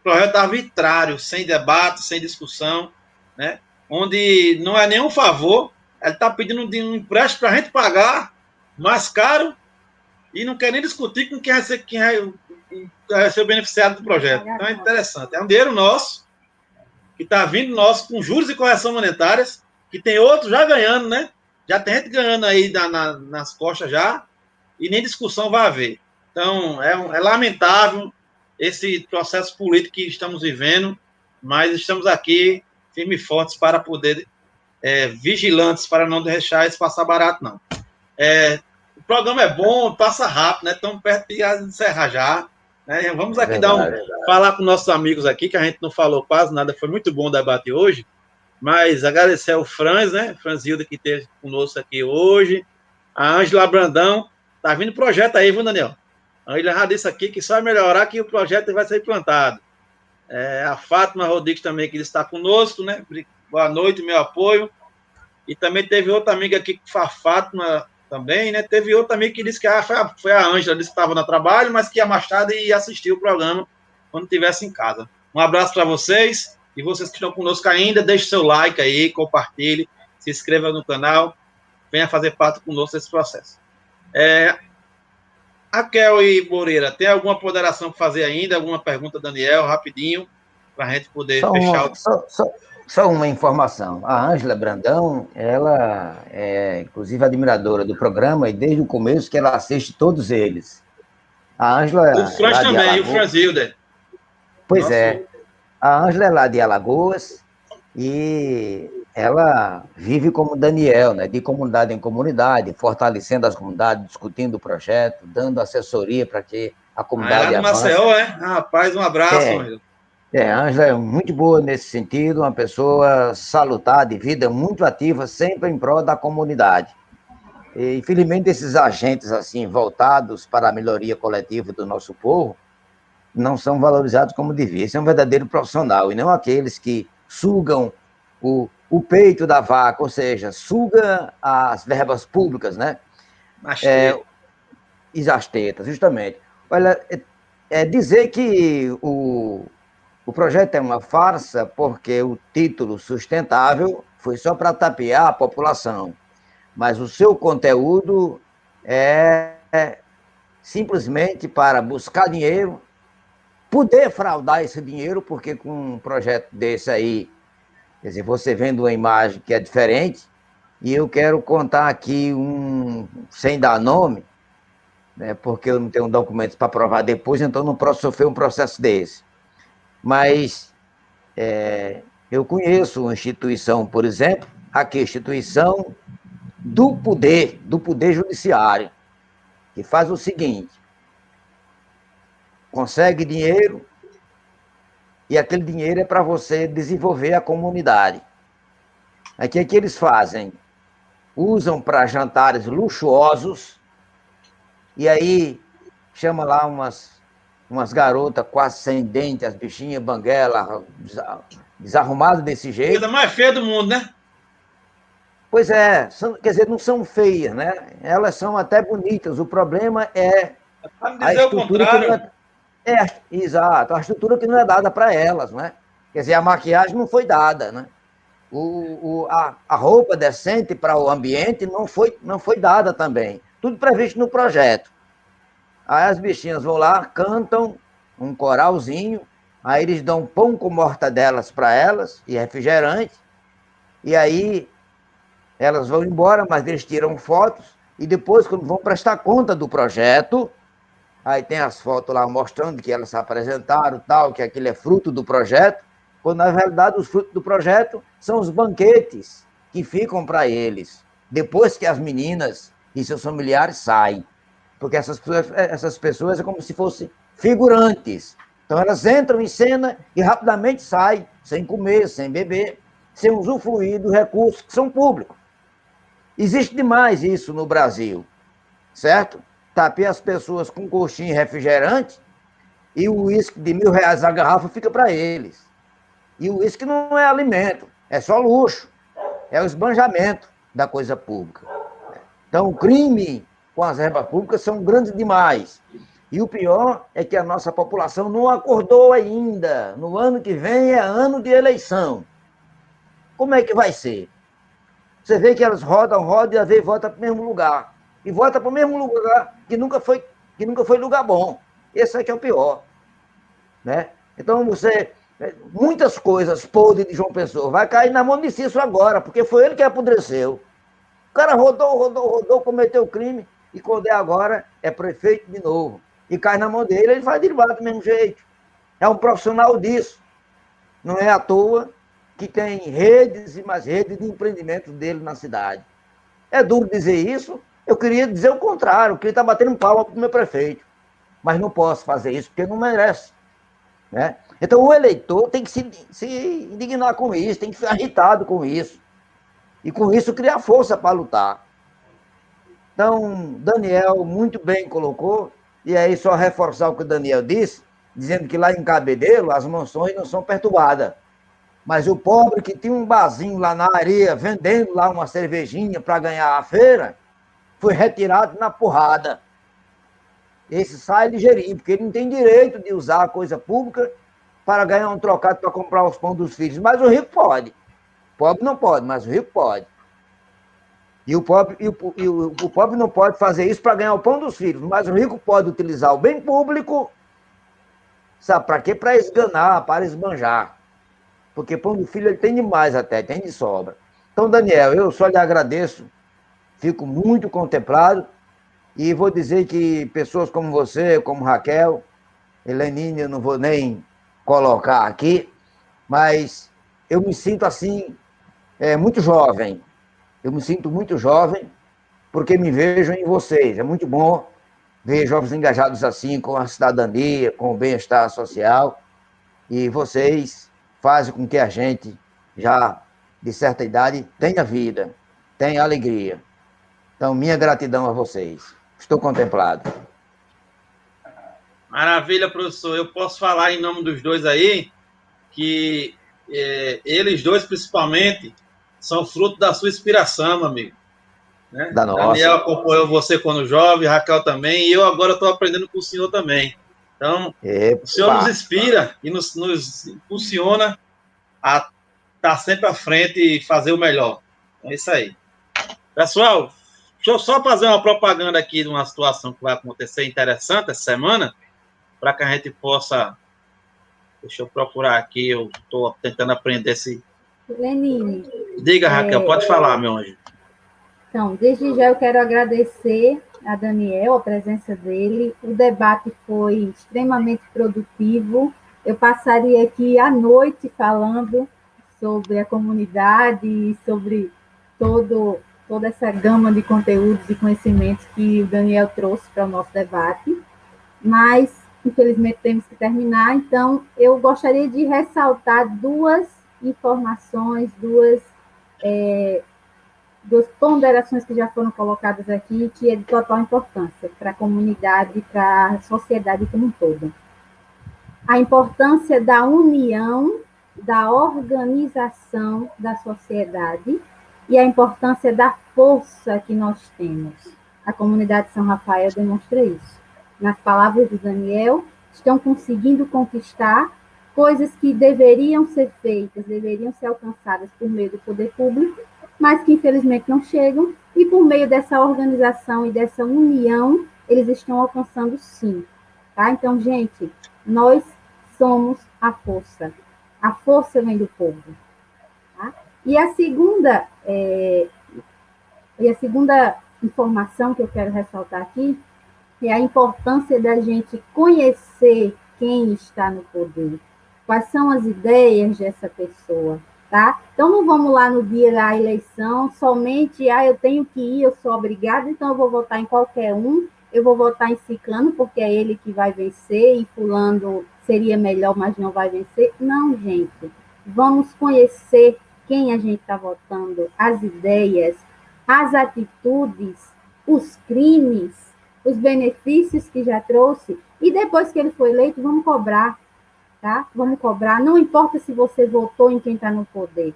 projeto arbitrário, sem debate, sem discussão, né? Onde não é nenhum favor, ele está pedindo um empréstimo para a gente pagar mais caro e não quer nem discutir com vai ser o beneficiário do projeto. Então é interessante. É um dinheiro nosso, que está vindo nosso com juros e correção monetárias, que tem outros já ganhando, né? Já tem gente ganhando aí nas costas já, e nem discussão vai haver. Então, é lamentável esse processo político que estamos vivendo, mas estamos aqui firmes e fortes para poder, vigilantes, para não deixar isso passar barato, não. O programa é bom, passa rápido, né? Estamos perto de encerrar já. Né? Vamos aqui falar com nossos amigos aqui, que a gente não falou quase nada, foi muito bom o debate hoje, mas agradecer ao Franz, né? Franzilda, que esteve conosco aqui hoje, a Ângela Brandão, tá vindo projeto aí, viu, Daniel? A Ângela já disse aqui que só vai melhorar que o projeto vai ser implantado. A Fátima Rodrigues também, que está conosco, né? Boa noite, meu apoio. E também teve outra amiga aqui, que foi a Fátima também, né? Teve outra amiga que disse que foi a Ângela, disse que estava no trabalho, mas que ia mais tarde e assistir o programa quando estivesse em casa. Um abraço para vocês, e vocês que estão conosco ainda, deixe seu like aí, compartilhe, se inscreva no canal, venha fazer parte conosco desse processo. Raquel e Moreira, tem alguma ponderação para fazer ainda? Alguma pergunta, Daniel, rapidinho, para a gente poder fechar Só uma informação. A Ângela Brandão, ela é, inclusive, admiradora do programa e desde o começo que ela assiste todos eles. A Ângela... O Franz também, o Franz Hilder. Pois Nossa. É. A Ângela é lá de Alagoas e ela vive como Daniel, né? De comunidade em comunidade, fortalecendo as comunidades, discutindo o projeto, dando assessoria para que a comunidade avance. Maceió, Rapaz, um abraço, Ângela. A Ângela é muito boa nesse sentido, uma pessoa salutar de vida, muito ativa, sempre em prol da comunidade. E, infelizmente, esses agentes assim voltados para a melhoria coletiva do nosso povo não são valorizados como devia. Esse é um verdadeiro profissional, e não aqueles que sugam o peito da vaca, ou seja, suga as verbas públicas, né? E as tetas, justamente. Olha, dizer que o projeto é uma farsa porque o título sustentável foi só para tapear a população, mas o seu conteúdo é simplesmente para buscar dinheiro, poder fraudar esse dinheiro, porque com um projeto desse aí, quer dizer, você vendo uma imagem que é diferente, e eu quero contar aqui sem dar nome, né, porque eu não tenho documentos para provar depois, então não posso sofrer um processo desse. Mas eu conheço uma instituição, por exemplo, aqui, instituição do Poder Judiciário, que faz o seguinte: consegue dinheiro e aquele dinheiro é para você desenvolver a comunidade. Aí o que eles fazem? Usam para jantares luxuosos e aí chama lá umas garotas quase sem dente, as bichinhas banguela, desarrumadas desse jeito. Coisa mais feia do mundo, né? Pois é, quer dizer, não são feias, né? Elas são até bonitas. O problema é a estrutura que não exato, a estrutura que não é dada para elas, né? Quer dizer, a maquiagem não foi dada, né? A roupa decente para o ambiente não foi dada também. Tudo previsto no projeto. Aí as bichinhas vão lá, cantam um coralzinho, aí eles dão pão com mortadelas para elas e refrigerante, e aí elas vão embora, mas eles tiram fotos, e depois, quando vão prestar conta do projeto, aí tem as fotos lá mostrando que elas se apresentaram, tal, que aquilo é fruto do projeto, quando na verdade os frutos do projeto são os banquetes que ficam para eles, depois que as meninas e seus familiares saem. Porque essas pessoas é como se fossem figurantes. Então, elas entram em cena e rapidamente saem, sem comer, sem beber, sem usufruir dos recursos que são públicos. Existe demais isso no Brasil, certo? Tapei as pessoas com coxinha e refrigerante e o uísque de R$ 1.000 a garrafa fica para eles. E o uísque não é alimento, é só luxo, é o esbanjamento da coisa pública. Então, o crime com as verbas públicas são grandes demais. E o pior é que a nossa população não acordou ainda. No ano que vem é ano de eleição. Como é que vai ser? Você vê que elas rodam e às vezes voltam para o mesmo lugar. E volta para o mesmo lugar que nunca foi lugar bom. Esse é que é o pior. Né? Então, muitas coisas podres de João Pessoa vai cair na mão de Cícero agora, porque foi ele que apodreceu. O cara rodou, cometeu crime, e quando é agora, é prefeito de novo. E cai na mão dele, ele vai derivar do mesmo jeito. É um profissional disso. Não é à toa que tem redes e mais redes de empreendimento dele na cidade. É duro dizer isso, eu queria dizer o contrário, eu queria estar batendo palma para o meu prefeito. Mas não posso fazer isso, porque não merece. Né? Então, o eleitor tem que se indignar com isso, tem que ficar irritado com isso. E, com isso, criar força para lutar. Então, Daniel muito bem colocou, e aí só reforçar o que o Daniel disse, dizendo que lá em Cabedelo as mansões não são perturbadas. Mas o pobre que tinha um barzinho lá na areia, vendendo lá uma cervejinha para ganhar a feira, foi retirado na porrada. Esse sai ligeirinho, porque ele não tem direito de usar a coisa pública para ganhar um trocado para comprar os pão dos filhos. Mas o rico pode. O pobre não pode, mas o rico pode. E o pobre não pode fazer isso para ganhar o pão dos filhos, mas o rico pode utilizar o bem público, sabe para quê? Para esganar, para esbanjar. Porque pão do filho ele tem demais até, tem de sobra. Então, Daniel, eu só lhe agradeço, fico muito contemplado, e vou dizer que pessoas como você, como Raquel, Helenine, eu não vou nem colocar aqui, mas eu me sinto assim, muito jovem. Eu me sinto muito jovem, porque me vejo em vocês. É muito bom ver jovens engajados assim, com a cidadania, com o bem-estar social, e vocês fazem com que a gente, já de certa idade, tenha vida, tenha alegria. Então, minha gratidão a vocês. Estou contemplado. Maravilha, professor. Eu posso falar em nome dos dois aí, que eles dois, principalmente, são fruto da sua inspiração, meu amigo. Né? Da nossa. Daniel acompanhou você quando jovem, Raquel também, e eu agora estou aprendendo com o senhor também. Então, Epa. O senhor nos inspira e nos impulsiona a estar sempre à frente e fazer o melhor. É isso aí. Pessoal, deixa eu só fazer uma propaganda aqui de uma situação que vai acontecer interessante essa semana, para que a gente possa... Deixa eu procurar aqui, eu estou tentando aprender esse... Lenine. Diga, Raquel, pode falar, meu anjo. Então, desde já eu quero agradecer a Daniel, a presença dele. O debate foi extremamente produtivo. Eu passaria aqui a noite falando sobre a comunidade e sobre toda essa gama de conteúdos e conhecimentos que o Daniel trouxe para o nosso debate. Mas, infelizmente, temos que terminar. Então, eu gostaria de ressaltar duas informações, duas ponderações que já foram colocadas aqui, que é de total importância para a comunidade, para a sociedade como um todo. A importância da união, da organização da sociedade e a importância da força que nós temos. A comunidade de São Rafael demonstra isso. Nas palavras do Daniel, estão conseguindo conquistar coisas que deveriam ser feitas, deveriam ser alcançadas por meio do poder público, mas que infelizmente não chegam, e por meio dessa organização e dessa união, eles estão alcançando sim. Tá? Então, gente, nós somos a força. A força vem do povo. Tá? E a segunda informação que eu quero ressaltar aqui é a importância da gente conhecer quem está no poder, quais são as ideias dessa pessoa, tá? Então, não vamos lá no dia da eleição, somente, eu tenho que ir, eu sou obrigada, então eu vou votar em qualquer um, eu vou votar em ciclano, porque é ele que vai vencer, e fulano seria melhor, mas não vai vencer. Não, gente. Vamos conhecer quem a gente está votando, as ideias, as atitudes, os crimes, os benefícios que já trouxe, e depois que ele foi eleito, vamos cobrar, tá? Vamos cobrar, não importa se você votou em quem está no poder,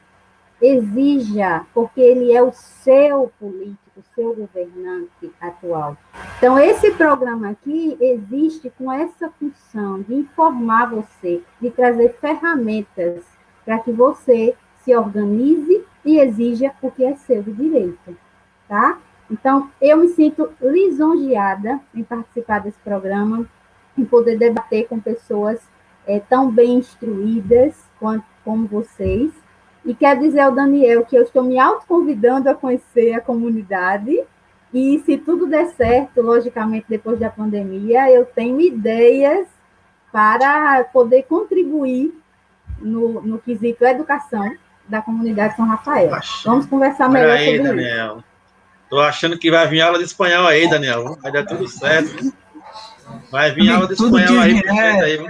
exija, porque ele é o seu político, o seu governante atual. Então, esse programa aqui existe com essa função de informar você, de trazer ferramentas para que você se organize e exija o que é seu de direito, tá? Então, eu me sinto lisonjeada em participar desse programa, em poder debater com pessoas tão bem instruídas como vocês. E quero dizer ao Daniel que eu estou me autoconvidando a conhecer a comunidade. E se tudo der certo, logicamente, depois da pandemia, eu tenho ideias para poder contribuir no quesito educação da comunidade São Rafael. Vamos conversar melhor aí, sobre Daniel. isso. Tô achando que vai vir aula de espanhol aí, Daniel. Vai dar tudo certo. Vai vir aula de espanhol aí pro jeito aí.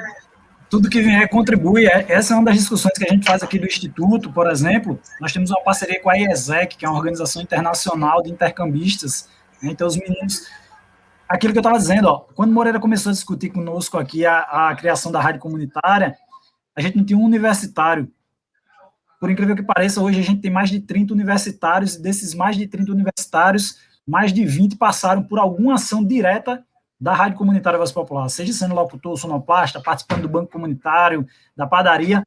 Tudo que vier contribui. Essa é uma das discussões que a gente faz aqui do Instituto, por exemplo. Nós temos uma parceria com a IESEC, que é uma organização internacional de intercambistas. Então, os meninos... Aquilo que eu estava dizendo, quando Moreira começou a discutir conosco aqui a criação da rádio comunitária, a gente não tinha um universitário. Por incrível que pareça, hoje a gente tem mais de 30 universitários, e desses mais de 30 universitários, mais de 20 passaram por alguma ação direta da Rádio Comunitária Voz Popular, seja sendo locutor, sonoplasta, participando do banco comunitário, da padaria,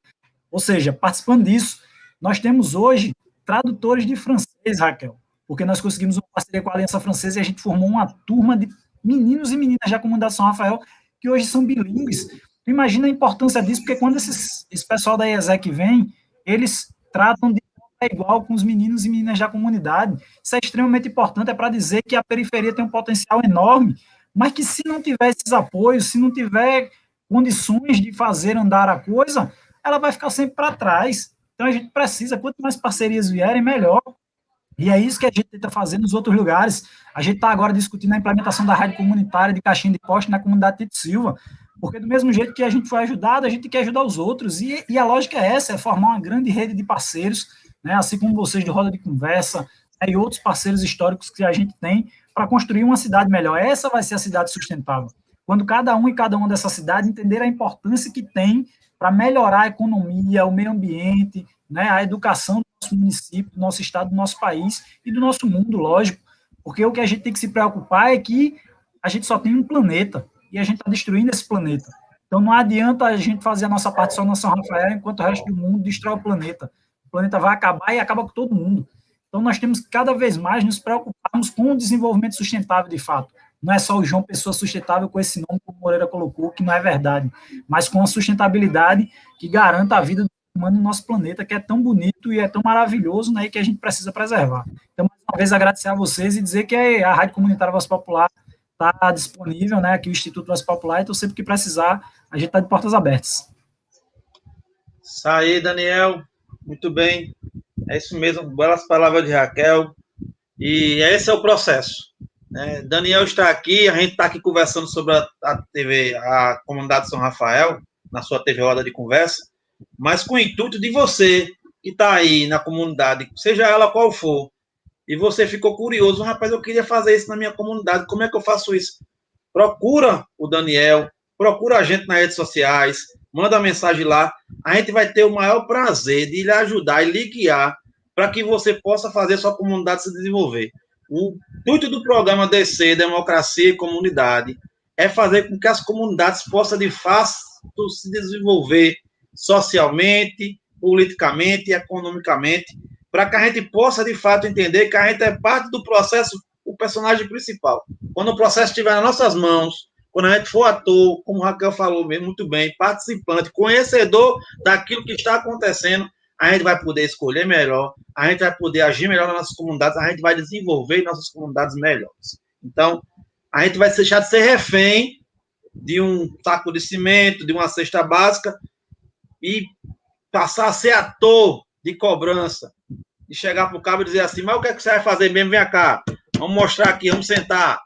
ou seja, participando disso. Nós temos hoje tradutores de francês, Raquel, porque nós conseguimos uma parceria com a Aliança Francesa e a gente formou uma turma de meninos e meninas da comunidade São Rafael que hoje são bilíngues. Imagina a importância disso, porque quando esse pessoal da IESEC vem, eles tratam de igual com os meninos e meninas da comunidade. Isso é extremamente importante, é para dizer que a periferia tem um potencial enorme, mas que se não tiver esses apoios, se não tiver condições de fazer andar a coisa, ela vai ficar sempre para trás. Então a gente precisa, quanto mais parcerias vierem, melhor. E é isso que a gente tenta fazer nos outros lugares. A gente está agora discutindo a implementação da rádio comunitária de Caixinha de Poste na comunidade Tito Silva, porque do mesmo jeito que a gente foi ajudado, a gente quer ajudar os outros, e a lógica é essa, é formar uma grande rede de parceiros, né, assim como vocês de Roda de Conversa, né, e outros parceiros históricos que a gente tem, para construir uma cidade melhor. Essa vai ser a cidade sustentável. Quando cada um e cada uma dessa cidade entender a importância que tem para melhorar a economia, o meio ambiente, né, a educação do nosso município, do nosso estado, do nosso país e do nosso mundo, lógico, porque o que a gente tem que se preocupar é que a gente só tem um planeta, e a gente está destruindo esse planeta. Então não adianta a gente fazer a nossa parte só na São Rafael, enquanto o resto do mundo destrói o planeta. O planeta vai acabar e acaba com todo mundo. Então nós temos que cada vez mais nos preocuparmos com o desenvolvimento sustentável de fato. Não é só o João Pessoa sustentável com esse nome que o Moreira colocou, que não é verdade, mas com a sustentabilidade que garanta a vida do humano no nosso planeta, que é tão bonito e é tão maravilhoso, né, e que a gente precisa preservar. Então, mais uma vez, agradecer a vocês e dizer que a Rádio Comunitária Voz Popular está disponível, né, aqui o Instituto Voz Popular, então sempre que precisar, a gente está de portas abertas. Isso aí, Daniel, muito bem, é isso mesmo, belas palavras de Raquel, e esse é o processo, né? Daniel está aqui, a gente está aqui conversando sobre a TV, a Comunidade São Rafael, na sua TV Roda de Conversa, mas com o intuito de você que está aí na comunidade, seja ela qual for, e você ficou curioso, rapaz, eu queria fazer isso na minha comunidade, como é que eu faço isso? Procura o Daniel, procura a gente nas redes sociais, manda mensagem lá, a gente vai ter o maior prazer de lhe ajudar e lhe guiar para que você possa fazer sua comunidade se desenvolver. O intuito do programa DC, Democracia e Comunidade, é fazer com que as comunidades possam, de fato, se desenvolver socialmente, politicamente e economicamente, para que a gente possa, de fato, entender que a gente é parte do processo, o personagem principal. Quando o processo estiver nas nossas mãos, quando a gente for ator, como o Raquel falou mesmo muito bem, participante, conhecedor daquilo que está acontecendo, a gente vai poder escolher melhor, a gente vai poder agir melhor nas nossas comunidades, a gente vai desenvolver nossas comunidades melhores. Então, a gente vai deixar de ser refém de um saco de cimento, de uma cesta básica, e passar a ser ator de cobrança, de chegar para o cabo e dizer assim, mas o que é que você vai fazer mesmo? Vem cá, vamos mostrar aqui, vamos sentar.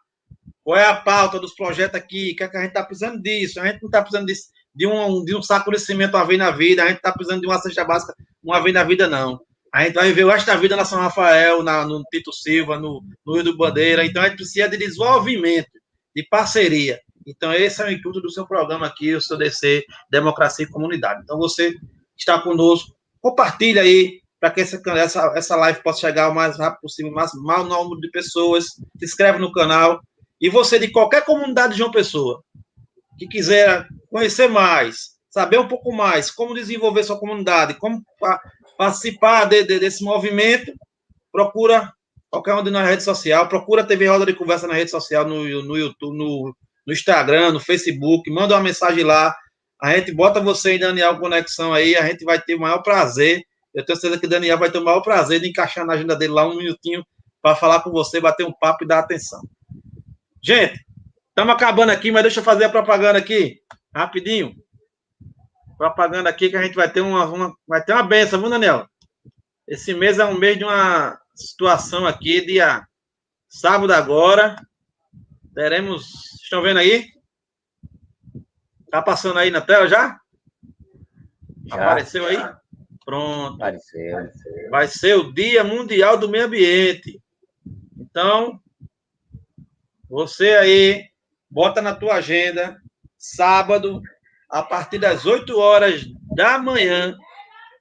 Qual é a pauta dos projetos aqui? O que é que a gente está precisando disso? A gente não está precisando de um saco de cimento uma vez na vida, a gente está precisando de uma cesta básica uma vez na vida, não. A gente vai viver o resto da vida na São Rafael, no Tito Silva, no Rio do Bandeira. Então, a gente precisa de desenvolvimento, de parceria. Então, esse é o intuito do seu programa aqui, o seu DC, Democracia e Comunidade. Então, você que está conosco, compartilha aí, para que essa live possa chegar o mais rápido possível, mais maior número de pessoas. Se inscreve no canal. E você, de qualquer comunidade de João Pessoa, que quiser conhecer mais, saber um pouco mais, como desenvolver sua comunidade, como participar desse movimento, procura qualquer um na rede social, procura a TV Roda de Conversa na rede social, no YouTube, no Instagram, no Facebook, manda uma mensagem lá, a gente bota você e Daniel conexão aí, a gente vai ter o maior prazer, eu tenho certeza que o Daniel vai ter o maior prazer de encaixar na agenda dele lá um minutinho para falar com você, bater um papo e dar atenção. Gente, estamos acabando aqui, mas deixa eu fazer a propaganda aqui, rapidinho. Propaganda aqui que a gente vai ter vai ter uma benção, viu, Daniel? Esse mês é um mês de uma situação aqui, dia sábado agora. Teremos. Estão vendo aí? Tá passando aí na tela já? Apareceu aí? Pronto. Apareceu. Vai ser o Dia Mundial do Meio Ambiente. Então, você aí, bota na tua agenda, sábado, a partir das 8 horas da manhã,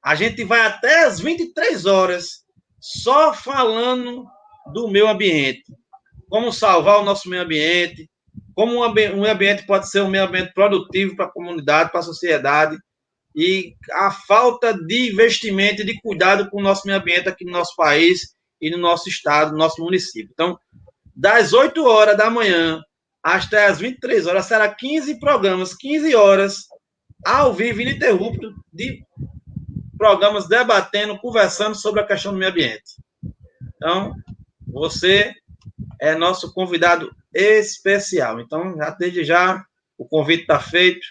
a gente vai até as 23 horas só falando do meio ambiente. Como salvar o nosso meio ambiente, como um meio ambiente pode ser um meio ambiente produtivo para a comunidade, para a sociedade, e a falta de investimento e de cuidado com o nosso meio ambiente aqui no nosso país e no nosso estado, no nosso município. Então, das 8 horas da manhã até as 23 horas, será 15 programas, 15 horas, ao vivo, ininterrupto, de programas debatendo, conversando sobre a questão do meio ambiente. Então, você é nosso convidado especial. Então, desde já, o convite está feito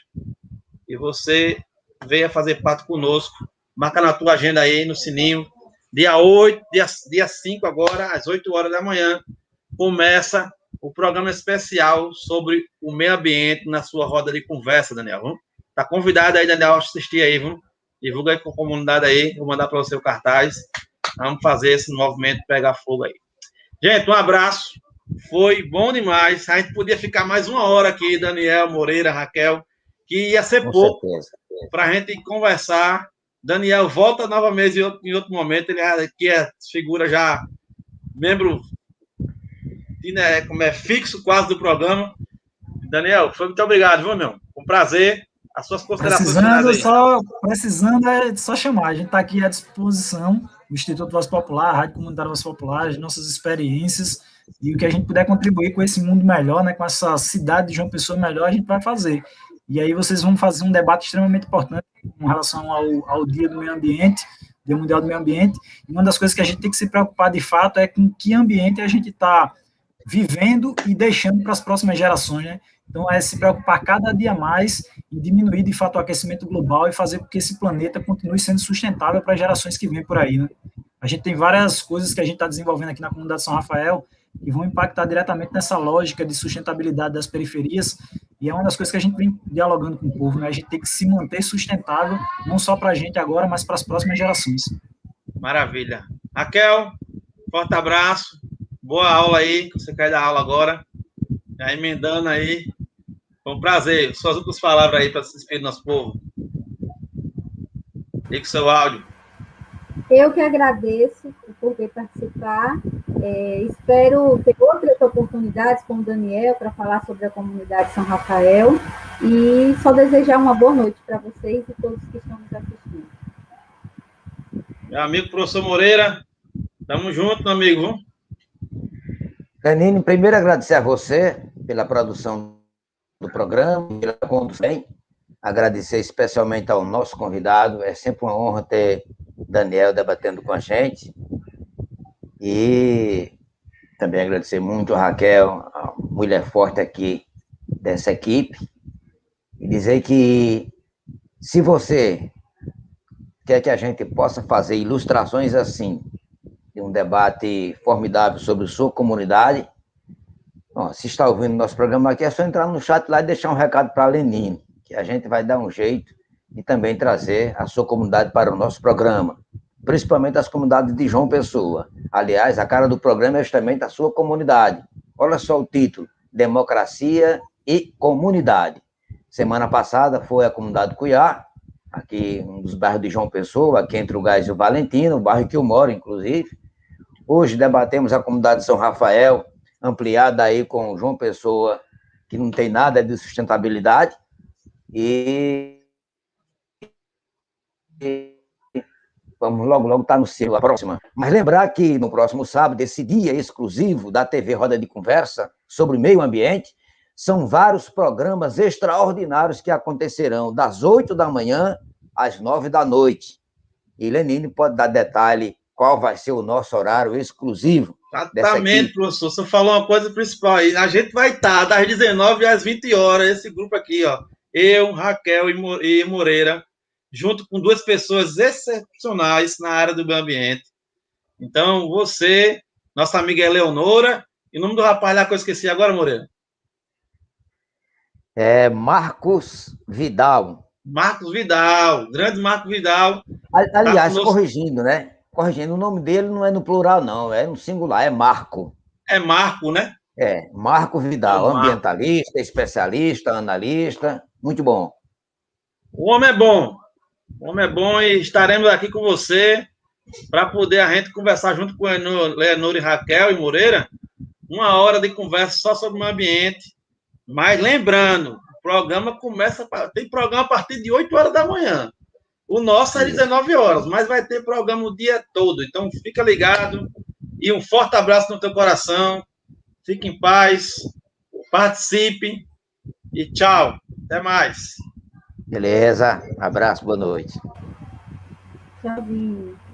e você venha fazer parte conosco. Marca na tua agenda aí, no sininho. Dia 8, dia 5 agora, às 8 horas da manhã, começa o programa especial sobre o meio ambiente na sua roda de conversa, Daniel. Tá convidado aí, Daniel, a assistir aí, viu? Divulga aí com a comunidade aí, vou mandar para você o cartaz. Vamos fazer esse movimento pegar fogo aí. Gente, um abraço. Foi bom demais. A gente podia ficar mais uma hora aqui, Daniel, Moreira, Raquel, que ia ser pouco para a gente conversar. Daniel volta novamente em outro momento. Ele aqui é figura já, membro como é fixo quase do programa. Daniel, foi muito obrigado, viu, meu? Um prazer. As suas considerações finais aí. Precisando é só chamar. A gente está aqui à disposição, o Instituto Voz Popular, a Rádio Comunitária Voz Popular, as nossas experiências e o que a gente puder contribuir com esse mundo melhor, né, com essa cidade de João Pessoa melhor, a gente vai fazer. E aí vocês vão fazer um debate extremamente importante com relação ao Dia do Meio Ambiente, Dia Mundial do Meio Ambiente. E uma das coisas que a gente tem que se preocupar de fato é com que ambiente a gente está vivendo e deixando para as próximas gerações, né? Então, é se preocupar cada dia mais em diminuir, de fato, o aquecimento global e fazer com que esse planeta continue sendo sustentável para as gerações que vêm por aí, né? A gente tem várias coisas que a gente está desenvolvendo aqui na comunidade São Rafael que vão impactar diretamente nessa lógica de sustentabilidade das periferias, e é uma das coisas que a gente vem dialogando com o povo, né? A gente tem que se manter sustentável, não só para a gente agora, mas para as próximas gerações. Maravilha. Raquel, forte abraço, boa aula aí, que você quer dar aula agora, já emendando aí. Foi um prazer. Suas últimas palavras aí para se despedir do nosso povo. Ligue o seu áudio. Eu que agradeço por poder participar. Espero ter outras oportunidades com o Daniel para falar sobre a comunidade São Rafael. E só desejar uma boa noite para vocês e todos que estão nos assistindo. Meu amigo professor Moreira, tamo junto, meu amigo. Canine, primeiro agradecer a você pela produção do programa, pela condução. Agradecer especialmente ao nosso convidado. É sempre uma honra ter Daniel debatendo com a gente. E também agradecer muito a Raquel, a mulher forte aqui dessa equipe. E dizer que se você quer que a gente possa fazer ilustrações assim, de um debate formidável sobre sua comunidade, bom, se está ouvindo nosso programa aqui, é só entrar no chat lá e deixar um recado para a Lenine, que a gente vai dar um jeito de também trazer a sua comunidade para o nosso programa, principalmente as comunidades de João Pessoa. Aliás, a cara do programa é justamente a sua comunidade. Olha só o título, Democracia e Comunidade. Semana passada foi a comunidade Cuiá, aqui um dos bairros de João Pessoa, aqui entre o Gás e o Valentino, o bairro que eu moro, inclusive. Hoje debatemos a comunidade de São Rafael, ampliada aí com João Pessoa, que não tem nada de sustentabilidade, e vamos logo estar no céu, a próxima. Mas lembrar que no próximo sábado, esse dia exclusivo da TV Roda de Conversa sobre meio ambiente, são vários programas extraordinários que acontecerão das 8 da manhã às 9 da noite. E Lenine pode dar detalhe qual vai ser o nosso horário exclusivo. Exatamente, professor. Você falou uma coisa principal aí. A gente vai estar das 19 às 20 horas, esse grupo aqui, ó. Eu, Raquel e Moreira, junto com duas pessoas excepcionais na área do meio ambiente. Então, você, nossa amiga Eleonora, e o nome do rapaz lá que eu esqueci agora, Moreira? É Marcos Vidal. Marcos Vidal, grande Marcos Vidal. Aliás, tá corrigindo, né? Corrigindo, o nome dele não é no plural, não, é no singular, é Marco. É Marco, né? É, Marco Vidal, Marco. Ambientalista, especialista, analista, muito bom. O homem é bom. O homem é bom e estaremos aqui com você para poder a gente conversar junto com Leonor e Raquel e Moreira, 1 hora de conversa só sobre o meio ambiente. Mas lembrando, o programa tem programa a partir de 8 horas da manhã. O nosso é 19 horas, mas vai ter programa o dia todo. Então, fica ligado e um forte abraço no teu coração. Fique em paz, participe e tchau. Até mais. Beleza, abraço, boa noite. Tchauzinho.